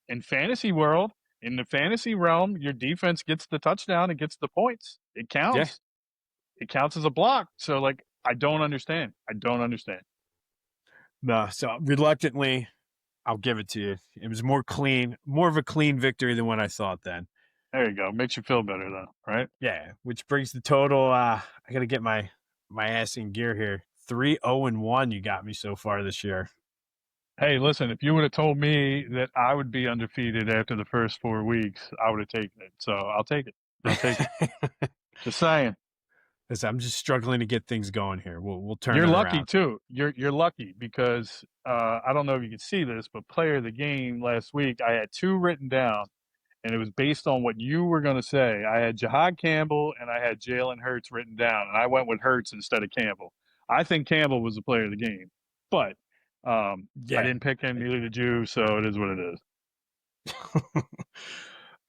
in fantasy world, in the fantasy realm, your defense gets the touchdown, it gets the points. It Yeah. counts. It counts as a block. So like I don't understand. I don't understand. No, so reluctantly, I'll give it to you. It was more of a clean victory than what I thought then. There you go. Makes you feel better though, right? Yeah, which brings the total. I got to get my ass in gear here. 3-0-1 you got me so far this year. Hey, listen, if you would have told me that I would be undefeated after the first 4 weeks, I would have taken it. So I'll take it. I'll take it. Just saying. Listen, I'm just struggling to get things going here. We'll turn You're it lucky around. too. You're lucky because I don't know if you can see this, but player of the game last week, I had 2 written down, and it was based on what you were going to say. I had Jahad Campbell and I had Jalen Hurts written down, and I went with Hurts instead of Campbell. I think Campbell was the player of the game, but I Yeah. didn't pick him. Neither did you, so it is what it is.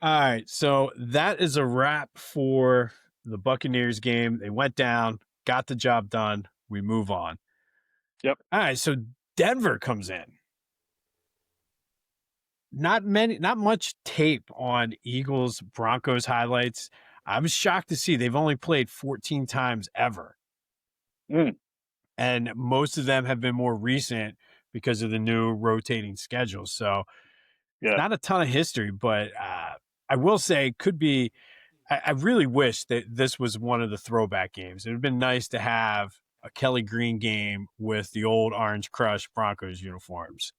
All right. So that is a wrap for the Buccaneers game. They went down, got the job done. We move on. Yep. All right, so Denver comes in. Not much tape on Eagles Broncos highlights. I was shocked to see they've only played 14 times ever. Mm, And most of them have been more recent because of the new rotating schedule. So it's yeah. not a ton of history, but I will say it could be. I really wish that this was one of the throwback games. It would have been nice to have a Kelly Green game with the old Orange Crush Broncos uniforms.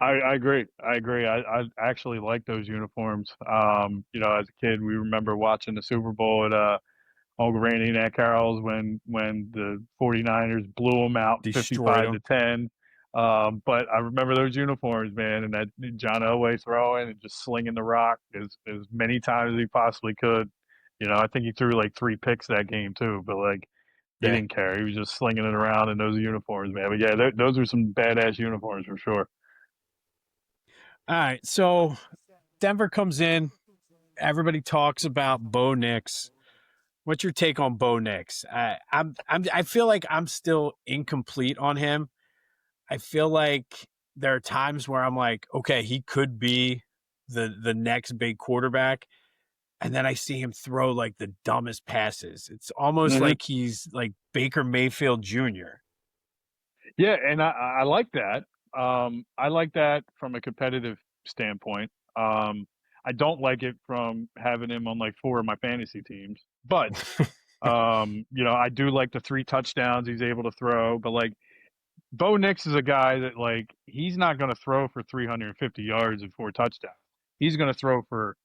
I agree. I agree. I actually like those uniforms. As a kid, we remember watching the Super Bowl at Uncle Randy and Aunt Carol's when the 49ers blew them out Destroyed 55 to them. 10. But I remember those uniforms, man, and that John Elway throwing and just slinging the rock as many times as he possibly could. I think he threw like 3 picks that game too, but like he Yeah. didn't care. He was just slinging it around in those uniforms, man. But yeah, those are some badass uniforms for sure. All right. So Denver comes in. Everybody talks about Bo Nix. What's your take on Bo Nix? I feel like I'm still incomplete on him. I feel like there are times where I'm like, okay, he could be the next big quarterback, and then I see him throw like the dumbest passes. It's almost Hmm. like he's like Baker Mayfield Jr. Yeah, and I like that. I like that from a competitive standpoint. I don't like it from having him on like 4 of my fantasy teams, but I do like the 3 touchdowns he's able to throw. But like Bo Nix is a guy that like he's not going to throw for 350 yards and 4 touchdowns. He's going to throw for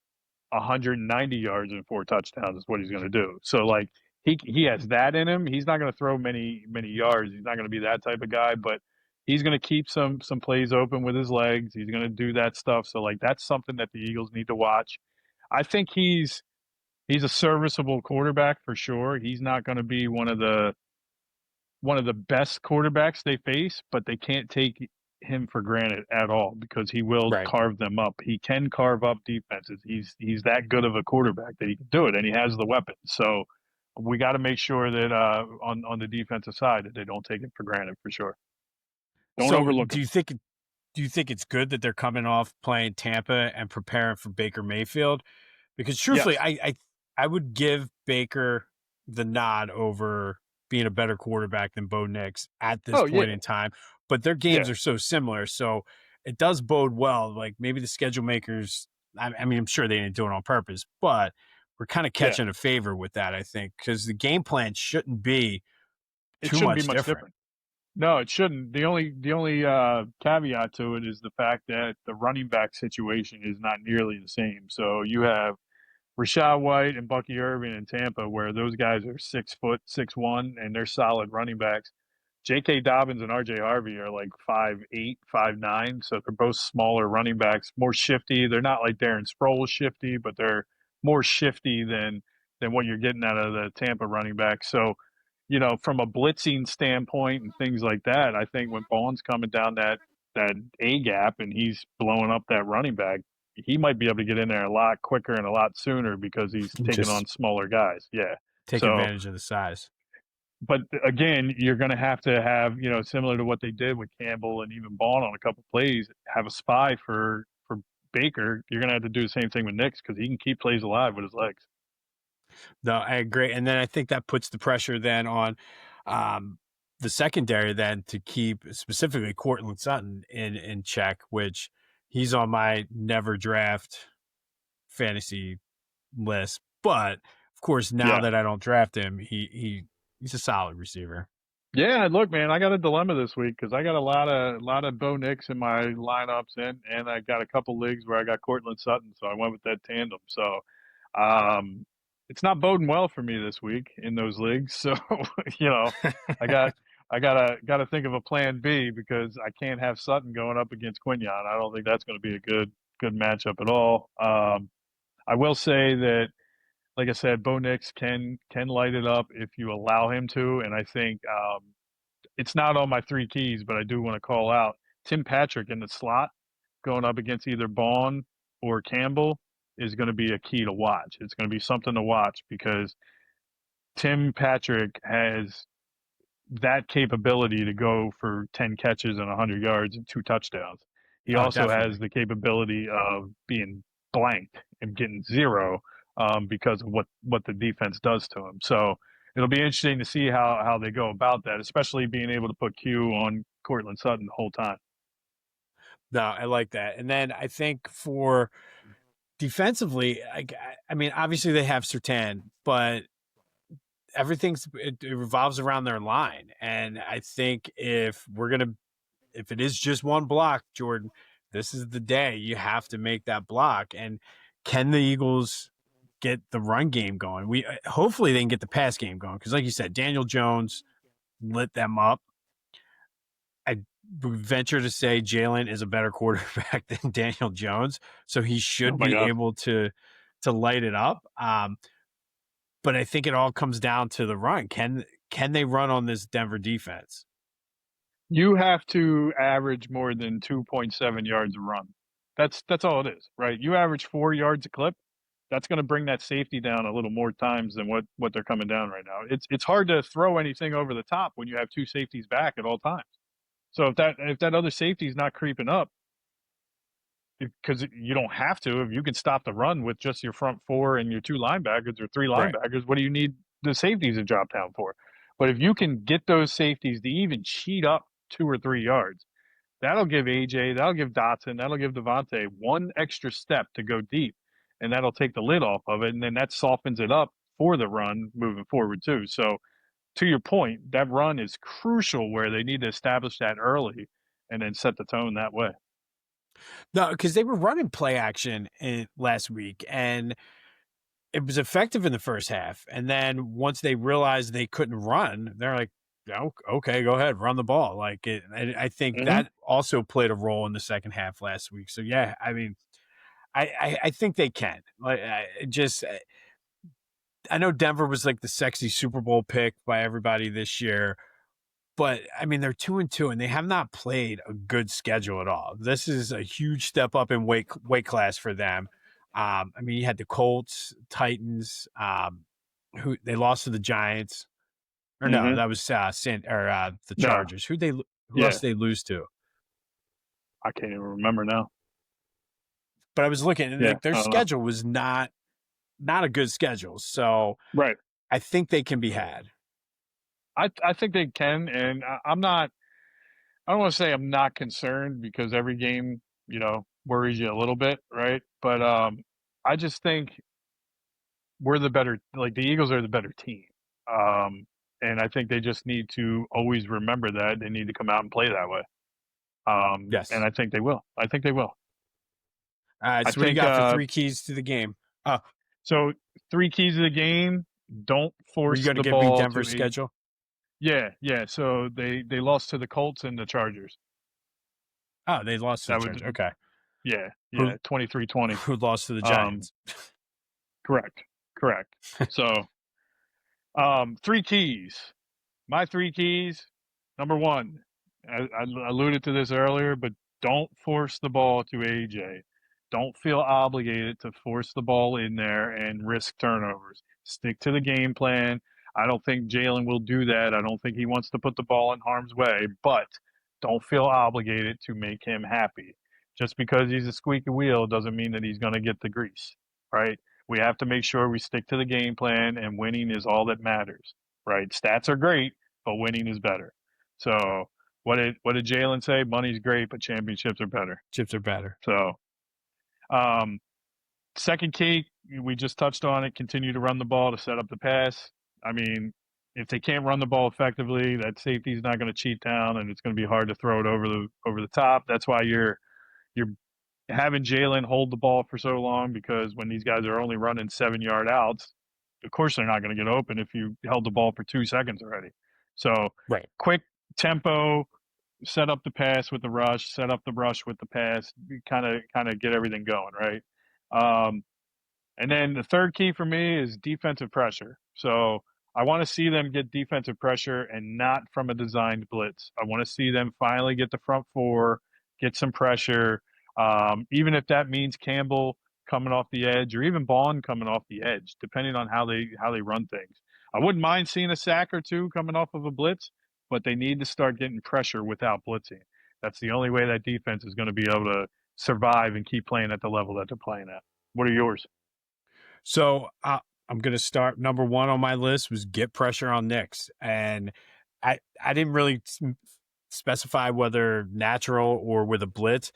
190 yards and 4 touchdowns is what he's going to do. So like he has that in him. He's not going to throw many yards. He's not going to be that type of guy, but he's going to keep some plays open with his legs. He's going to do that stuff. So like that's something that the Eagles need to watch. I think he's a serviceable quarterback for sure. He's not going to be one of the best quarterbacks they face, but they can't take him for granted at all because he will Right. carve them up. He can carve up defenses. He's that good of a quarterback that he can do it, and he has the weapons. So we got to make sure that on the defensive side that they don't take it for granted for sure. Don't So overlook him. do you think it's good that they're coming off playing Tampa and preparing for Baker Mayfield? Because truthfully, Yes. I would give Baker the nod over being a better quarterback than Bo Nix at this Oh point yeah, in time. But their games yeah, are so similar, so it does bode well. Like maybe the schedule makers. I mean, I'm sure they didn't do it on purpose, but we're kind of yeah. catching a favor with that. I think because the game plan shouldn't be It too shouldn't be much much different. different. No, it shouldn't. The only caveat to it is the fact that the running back situation is not nearly the same. So you have Rashad White and Bucky Irving in Tampa, where those guys are 6 foot, 6'1", and they're solid running backs. J.K. Dobbins and R.J. Harvey are like 5'8", 5'9", so they're both smaller running backs, more shifty. They're not like Darren Sproles shifty, but they're more shifty than what you're getting out of the Tampa running back. So, from a blitzing standpoint and things like that, I think when Bond's coming down that A gap and he's blowing up that running back, he might be able to get in there a lot quicker and a lot sooner because he's taking Just on smaller guys. Yeah. take So, advantage of the size. but again, you're going to have, similar to what they did with Campbell and even Bond on a couple plays, have a spy for Baker. You're going to have to do the same thing with Nix because he can keep plays alive with his legs. No, I agree. And then I think that puts the pressure then on um, the secondary then to keep specifically Cortland Sutton in check, which he's on my never draft fantasy list. But of course, now Yeah. that I don't draft him, he's a solid receiver. Yeah, look, man, I got a dilemma this week because I got a lot of Bo Nix in my lineups, and I got a couple leagues where I got Cortland Sutton, so I went with that tandem. So, um, it's not boding well for me this week in those leagues. So, you know, I got I gotta think of a plan B because I can't have Sutton going up against Quinion. I don't think that's going to be a good matchup at all. I will say that, like I said, Bo Nix can light it up if you allow him to, and I think it's not on my 3 keys, but I do want to call out Tim Patrick in the slot going up against either Bond or Campbell is going to be a key to watch. It's going to be something to watch because Tim Patrick has that capability to go for 10 catches and 100 yards and 2 touchdowns. He Oh, also definitely. has the capability of being blanked and getting zero because of what the defense does to him. So it'll be interesting to see how they go about that, especially being able to put Q on Cortland Sutton the whole time. No, I like that. And then I think for defensively, I mean, obviously they have Sertan, but it revolves around their line. And I think if it is just one block, Jordan, this is the day you have to make that block. And can the Eagles get the run game going? We hopefully they can get the pass game going because, like you said, Daniel Jones lit them up. I would venture to say Jalen is a better quarterback than Daniel Jones, so he Oh should my be God. able to light it up. But I think it all comes down to the run. Can they run on this Denver defense? You have to average more than 2.7 yards a run. That's all it is, right? You average 4 yards a clip. That's going to bring that safety down a little more times than what they're coming down right now. It's hard to throw anything over the top when you have two safeties back at all times. So if that other safety is not creeping up, because you don't have to, if you can stop the run with just your front four and your two linebackers or three Right. linebackers, what do you need the safeties to drop down for? But if you can get those safeties to even cheat up 2 or 3 yards, that'll give AJ, that'll give Dotson, that'll give Devontae one extra step to go deep, and that'll take the lid off of it, and then that softens it up for the run moving forward too. So to your point, that run is crucial where they need to establish that early and then set the tone that way. No, because they were running play action last week, and it was effective in the first half. And then once they realized they couldn't run, they're like, "Oh, okay, go ahead, run the ball." I think Mm-hmm. that also played a role in the second half last week. So yeah, I mean, I think they can. I know Denver was like the sexy Super Bowl pick by everybody this year, but I mean they're 2-2 and they have not played a good schedule at all. This is a huge step up in weight class for them. I mean you had the Colts, Titans, who they lost to the Giants, or no, Mm-hmm. that was the No, Chargers. Who else yeah, did they lose to? I can't even remember now. But I was looking and Yeah, like their I don't know. schedule was not a good schedule. So Right. I think they can be had. I think they can, and I'm not. I don't want to say I'm not concerned because every game, worries you a little bit, right? But I just think we're the better. Like the Eagles are the better team, um, and I think they just need to always remember that they need to come out and play that way. And Yes. I think they will. I think they will. All right. I So what do you think got for three keys to the game? so. Three keys of the game: don't Were you force going to the give me ball Denver's to a. schedule? Yeah, yeah. So they lost to the Colts and the Chargers. Oh, they lost to the That would Chargers. Okay. Yeah, yeah, Who 23-20. who lost to the Um, Giants? correct, correct. So, three keys. My three keys. Number one, I alluded to this earlier, but don't force the ball to AJ. Don't feel obligated to force the ball in there and risk turnovers. Stick to the game plan. I don't think Jalen will do that. I don't think he wants to put the ball in harm's way, but don't feel obligated to make him happy. Just because he's a squeaky wheel doesn't mean that he's going to get the grease, right? We have to make sure we stick to the game plan, and winning is all that matters, right? Stats are great, but winning is better. So what did Jalen say? Money's great, but championships are better. Chips are better. So um, second key, we just touched on it. Continue to run the ball to set up the pass. I mean, if they can't run the ball effectively, that safety's not going to cheat down, and it's going to be hard to throw it over the top. That's why you're having Jalen hold the ball for so long, because when these guys are only running 7 yard outs, of course they're not going to get open if you held the ball for 2 seconds already. So Right. quick tempo, set up the pass with the rush, set up the rush with the pass, kind of get everything going, right? Um, and then the third key for me is defensive pressure. So I want to see them get defensive pressure and not from a designed blitz. I want to see them finally get the front four, get some pressure, even if that means Campbell coming off the edge or even Bond coming off the edge, depending on how they run things. I wouldn't mind seeing a sack or two coming off of a blitz, but they need to start getting pressure without blitzing. That's the only way that defense is going to be able to survive and keep playing at the level that they're playing at. What are yours? So I'm going to start. Number one on my list was get pressure on Knicks, and I didn't really specify whether natural or with a blitz,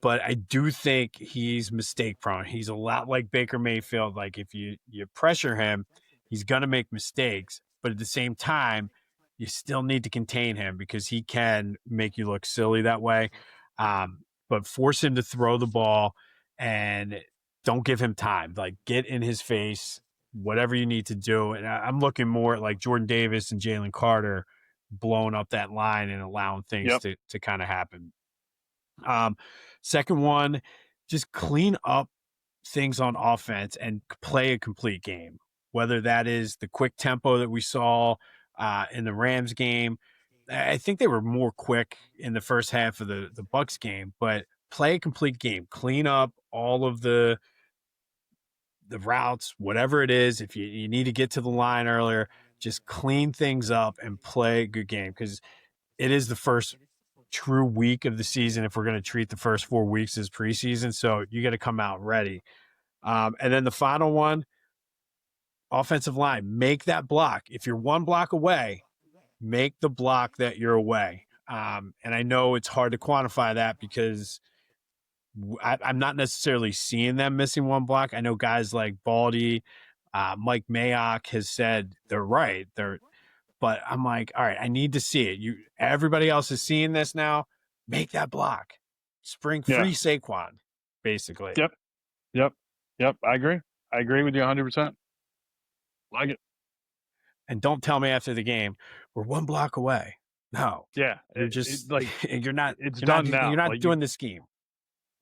but I do think he's mistake prone. He's a lot like Baker Mayfield. Like if you pressure him, he's going to make mistakes, but at the same time, you still need to contain him because he can make you look silly that way. But force him to throw the ball and don't give him time. Like get in his face, whatever you need to do. And I'm looking more at like Jordan Davis and Jalen Carter blowing up that line and allowing things Yep. to kind of happen. Um, Second one, just clean up things on offense and play a complete game. Whether that is the quick tempo that we saw in the Rams game, I think they were more quick in the first half of the Bucks game, but play a complete game. Clean up all of the routes, whatever it is. If you need to get to the line earlier, just clean things up and play a good game because it is the first true week of the season if we're going to treat the first 4 weeks as preseason. So you got to come out ready. And then the final one, offensive line, make that block. If you're one block away, make the block that you're away. And I know it's hard to quantify that because I'm not necessarily seeing them missing one block. I know guys like Baldy, Mike Mayock has said they're right. But I'm like, all right, I need to see it. Everybody else is seeing this now. Make that block. Spring Yeah. free Saquon, basically. Yep. Yep. Yep. I agree. I agree with you 100%. Like it. And don't tell me after the game we're one block away. No, Yeah. you're just Like you're not it's you're not done you're now. not Like you, doing the scheme.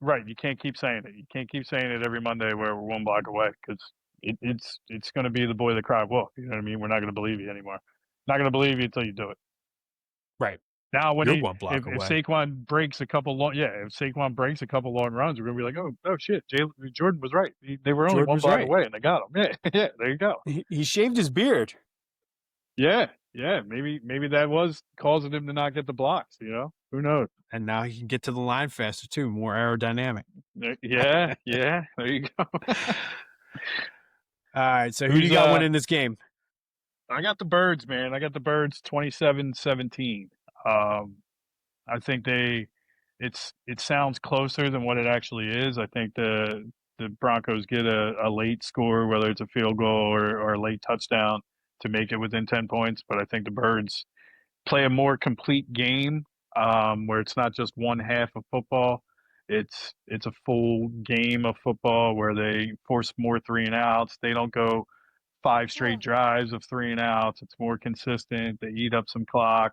right. You can't keep saying it. You can't keep saying it every Monday where we're one block away because it's going to be the boy that cried wolf. You know what I mean? We're not going to believe you anymore. Not going to believe you until you do it. Right. Now, when You're one block if away. Saquon breaks a couple long, yeah, if Saquon breaks a couple long runs, we're gonna be like, oh shit, Jordan was right. They were only Jordan one was block right. away and they got him. Yeah, yeah, there you go. He shaved his beard. Yeah, yeah, maybe that was causing him to not get the blocks. You know, who knows? And now he can get to the line faster too, more aerodynamic. Yeah, yeah, there you go. All right. So who do you Who's got winning this game? I got the Birds, man. I got the Birds 27-17. Um, I think it sounds closer than what it actually is. I think the Broncos get a late score, whether it's a field goal or a late touchdown to make it within 10 points. But I think the Birds play a more complete game, where it's not just one half of football. It's a full game of football where they force more three and outs. They don't go five straight drives of three and outs. It's more consistent. They eat up some clock.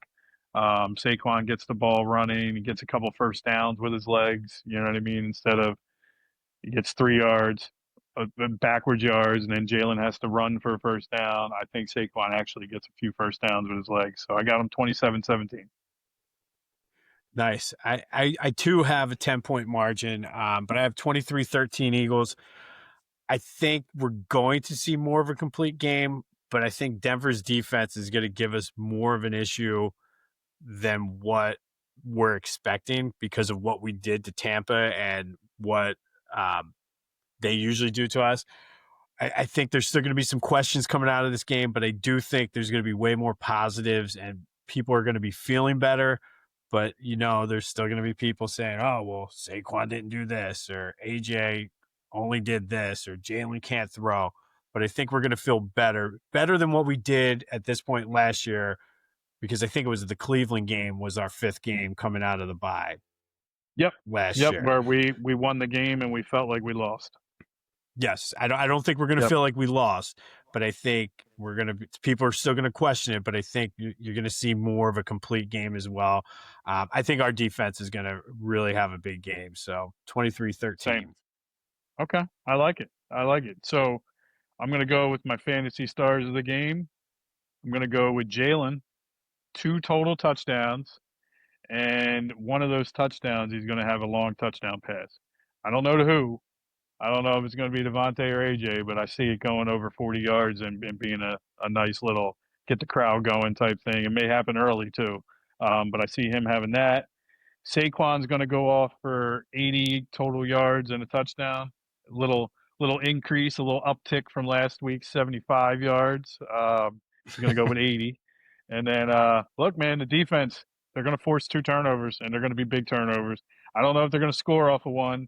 Saquon gets the ball running. He gets a couple first downs with his legs. You know what I mean? Instead of he gets 3 yards, backwards yards, and then Jalen has to run for a first down. I think Saquon actually gets a few first downs with his legs. So I got him 27-17. Nice. I too have a 10-point margin, but I have 23-13 Eagles. I think we're going to see more of a complete game, but I think Denver's defense is going to give us more of an issue than what we're expecting because of what we did to Tampa and what um, they usually do to us. I think there's still going to be some questions coming out of this game, but I do think there's going to be way more positives and people are going to be feeling better. But, there's still going to be people saying, oh, well, Saquon didn't do this or AJ only did this or Jalen can't throw. But I think we're going to feel better than what we did at this point last year because I think it was the Cleveland game was our fifth game coming out of the bye Yep, last yep. year. Where we won the game and we felt like we lost. Yes, I don't think we're going to Yep, feel like we lost, but I think we're going to. People are still going to question it, but I think you're going to see more of a complete game as well. I think our defense is going to really have a big game. So same. 23-13. Okay, I like it. I like it. So I'm gonna go with my fantasy stars of the game. I'm gonna go with Jalen, 2 total touchdowns, and one of those touchdowns he's gonna have a long touchdown pass. I don't know to who. I don't know if it's gonna be Devontae or AJ, but I see it going over 40 yards and being a nice little get the crowd going type thing. It may happen early too, but I see him having that. Saquon's going to go off for 80 total yards and a touchdown. Little increase, a little uptick from last week's 75 yards. He's going to go with 80. And then look, man, the defense, they're going to force 2 turnovers, and they're going to be big turnovers. I don't know if they're going to score off of one.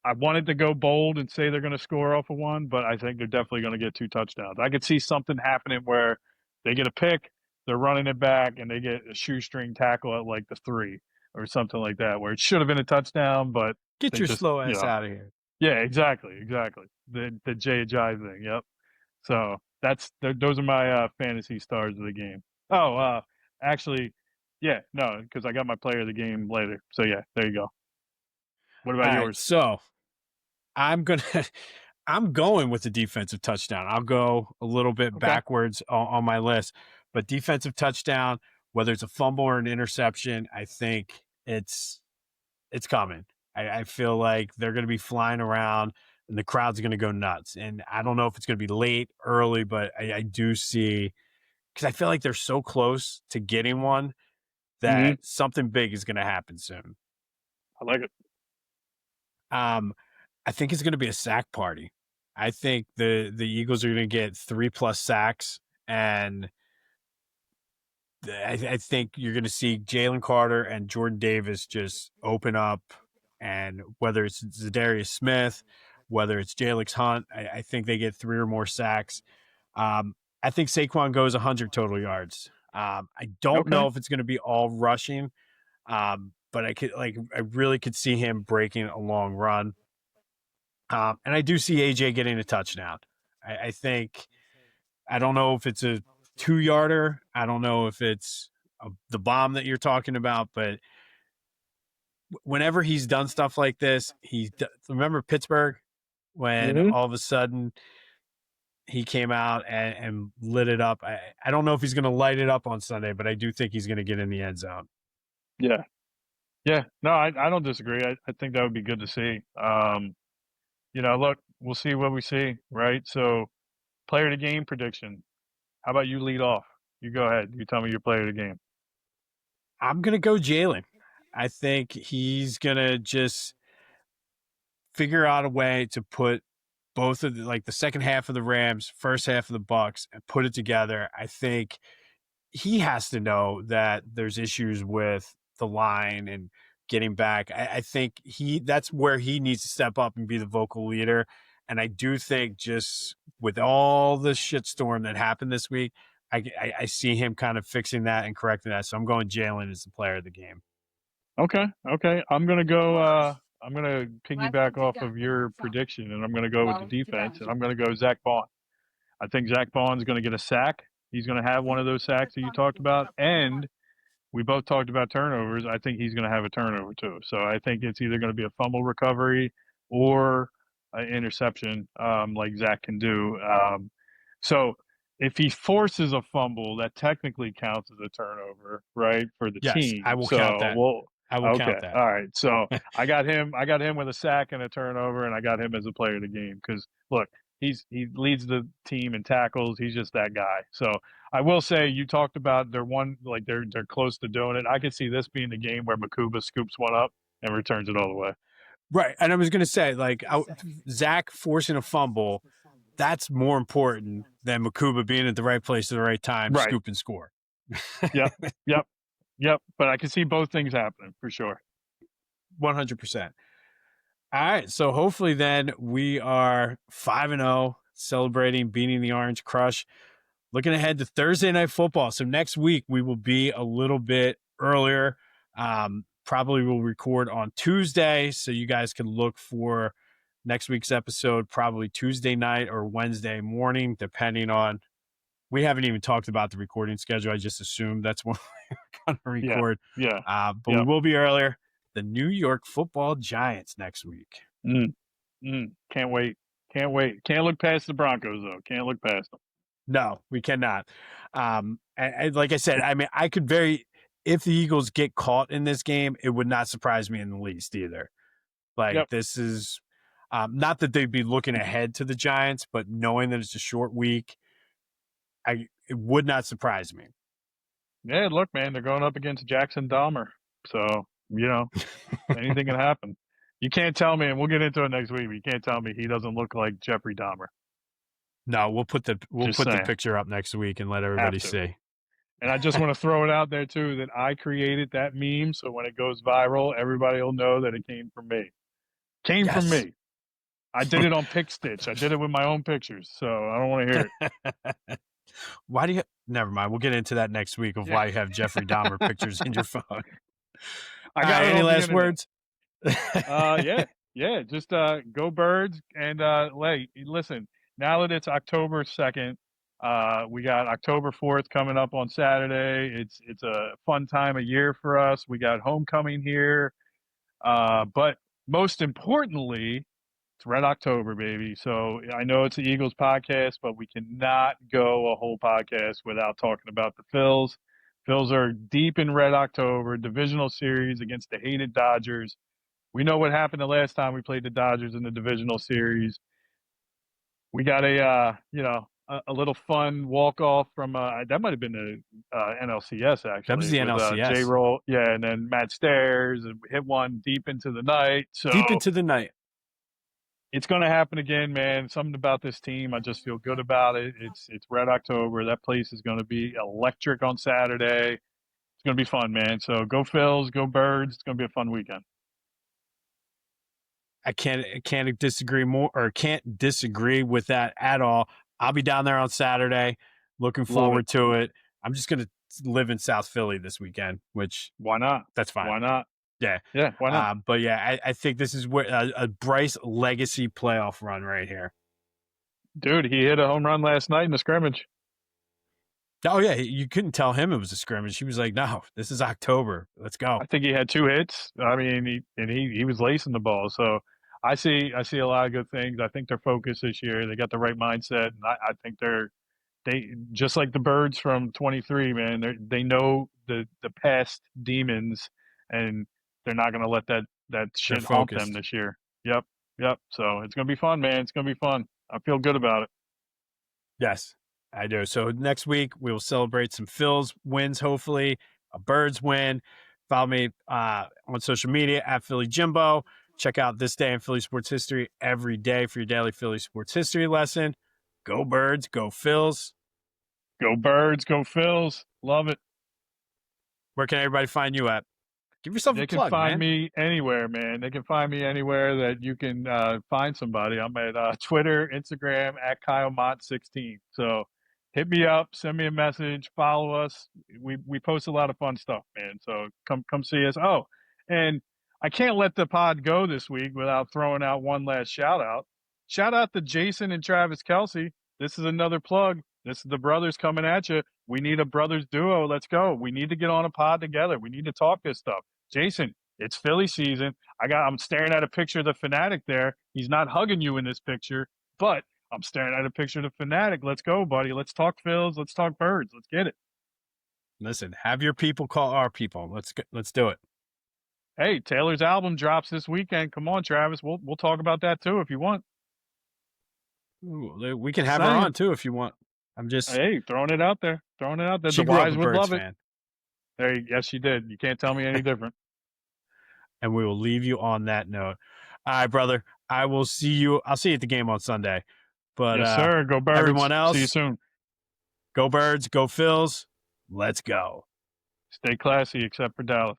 I wanted to go bold and say they're going to score off of one, but I think they're definitely going to get 2 touchdowns. I could see something happening where they get a pick, they're running it back, and they get a shoestring tackle at like the 3 or something like that, where it should have been a touchdown, but Get they your just, slow ass out of here. yeah, exactly. The J.J. thing, yep. So those are my fantasy stars of the game. Oh, actually, yeah, no, because I got my player of the game later. So yeah, there you go. What All about right, yours? so I'm gonna I'm going with the defensive touchdown. I'll go a little bit Okay. backwards on my list, but defensive touchdown, whether it's a fumble or an interception, I think it's coming. I feel like they're going to be flying around and the crowd's going to go nuts. And I don't know if it's going to be late, early, but I do see because I feel like they're so close to getting one Mm-hmm. that something big is going to happen soon. I like it. I think it's going to be a sack party. I think the Eagles are going to get 3+ sacks, and I think you're going to see Jalen Carter and Jordan Davis just open up, and whether it's Zadarius Smith, whether it's Jalen Hunt, I think they get 3 or more sacks. I think Saquon goes 100 total yards. I don't Okay. know if it's going to be all rushing, but I really could see him breaking a long run. And I do see AJ getting a touchdown. I think I don't know if it's a 2-yarder. I don't know if it's the bomb that you're talking about, but whenever he's done stuff like this, remember Pittsburgh when Mm-hmm. all of a sudden he came out and lit it up. I don't know if he's going to light it up on Sunday, but I do think he's going to get in the end zone. Yeah. Yeah. No, I don't disagree. I think that would be good to see. Look, we'll see what we see, right? So, player of the game prediction. How about you lead off? You go ahead. You tell me your player of the game. I'm going to go Jalen. I think he's going to just figure out a way to put both of the second half of the Rams, first half of the Bucks, and put it together. I think he has to know that there's issues with the line and getting back. I think that's where he needs to step up and be the vocal leader. And I do think just with all the shitstorm that happened this week, I see him kind of fixing that and correcting that. So I'm going Jalen as the player of the game. Okay. Okay. I'm gonna go. I'm gonna piggyback off of your prediction, and I'm gonna go with the defense, and I'm gonna go Zach Bond. I think Zach Bond's gonna get a sack. He's gonna have one of those sacks that you talked about, and we both talked about turnovers. I think he's going to have a turnover too. So I think it's either going to be a fumble recovery or an interception, like Zach can do. So if he forces a fumble, that technically counts as a turnover, right, for the Yes, I team. will count So that. well, I will okay, count that. all right. So I got him. I got him with a sack and a turnover, and I got him as a player of the game because look, he leads the team in tackles. He's just that guy. So I will say you talked about they're close to doing it. I could see this being the game where Makuba scoops one up and returns it all the way. Right. And I was going to say, Zach forcing a fumble, that's more important than Makuba being at the right place at the right time, Right. scoop and score. Yep. Yep. Yep. But I can see both things happening for sure. 100%. All right. So hopefully then we are 5-0, celebrating beating the Orange Crush. Looking ahead to Thursday Night Football. So next week we will be a little bit earlier. Probably will record on Tuesday, so you guys can look for next week's episode probably Tuesday night or Wednesday morning, depending on. We haven't even talked about the recording schedule. I just assumed that's when we're going to Yeah. record. Yeah. But we will be earlier. The New York Football Giants next week. Can't wait. Can't wait. Can't look past the Broncos though. Can't look past them. No, we cannot. And like I said, I mean, if the Eagles get caught in this game, it would not surprise me in the least either. Like this is not that they'd be looking ahead to the Giants, but knowing that it's a short week, it would not surprise me. Yeah, look, man, they're going up against Jackson Dahmer, so anything can happen. You can't tell me, and we'll get into it next week. But you can't tell me he doesn't look like Jeffrey Dahmer. No, we'll put Just the saying, picture up next week and let have everybody to. see. And I just want to throw it out there too that I created that meme, so when it goes viral, everybody will know that it came from me. Came from Yes. me. I did it on PicStitch. I did it with my own pictures, so I don't want to hear it. Why do you? Never mind. We'll get into that next week of Yeah, why you have Jeffrey Dahmer pictures in your phone. All I got right. it Any off the last internet. words? Yeah. Just go birds and listen. Now that it's October 2nd, we got October 4th coming up on Saturday. It's a fun time of year for us. We got homecoming here, but most importantly, it's Red October, baby. So I know it's the Eagles podcast, but we cannot go a whole podcast without talking about the Phils. Phils are deep in Red October, divisional series against the hated Dodgers. We know what happened the last time we played the Dodgers in the divisional series. We got a little fun walk off from that might have been the NLCS That was actually the with J NLCS. Roll, yeah, and then Matt Stairs and hit one deep into the night. Deep So into the night. it's going to happen again, man. Something about this team, I just feel good about it. It's Red October. That place is going to be electric on Saturday. It's going to be fun, man. So go Phils, go Birds. It's going to be a fun weekend. I can't disagree more, or can't disagree with that at all. I'll be down there on Saturday. Looking Love it. forward to it. I'm just gonna live in South Philly this weekend, which Why not? that's fine. Why not? Yeah. Yeah, why not? But yeah, I think this is where a Bryce legacy playoff run right here. Dude, he hit a home run last night in the scrimmage. Oh yeah, you couldn't tell him it was a scrimmage. He was like, "No, this is October. Let's go." I think he had 2 hits. I mean, he was lacing the ball. So I see a lot of good things. I think they're focused this year. They got the right mindset, and I think they just like the Birds from 23, man. They know the past demons, and they're not going to let that They're shit haunt them focused. this year. Yep, yep. So it's going to be fun, man. It's going to be fun. I feel good about it. Yes, I do. So next week we will celebrate some Phil's wins, hopefully a Birds win. Follow me on social media at Philly Jimbo. Check out This Day in Philly Sports History every day for your daily Philly sports history lesson. Go Birds, go Phils. Go Birds, go Phils. Love it. Where can everybody find you at? Give yourself a They can plug, find man. me anywhere, man. They can find me anywhere that you can find somebody. I'm at Twitter, Instagram at KyleMont16. So hit me up, send me a message, follow us. We post a lot of fun stuff, man. So come see us. Oh, and I can't let the pod go this week without throwing out one last shout out. Shout out to Jason and Travis Kelsey. This is another plug. This is the brothers coming at you. We need a brothers duo. Let's go. We need to get on a pod together. We need to talk this stuff. Jason, it's Philly season. I'm staring at a picture of the Fanatic there. He's not hugging you in this picture, but I'm staring at a picture of the Fanatic. Let's go, buddy. Let's talk Phils. Let's talk Birds. Let's get it. Listen, have your people call our people. Let's do it. Hey, Taylor's album drops this weekend. Come on, Travis. We'll talk about that too if you want. Ooh, we can Just have her saying. on too if you want. I'm just Hey, throwing it out there. Throwing it out there. she The grew up wise a would Birds love it. fan. Yes, she did. You can't tell me any different. And we will leave you on that note. All right, brother. I'll see you at the game on Sunday. But Yes, sir. Go Birds. everyone See you else, soon. go Birds, go Phils. Let's go. Stay classy, except for Dallas.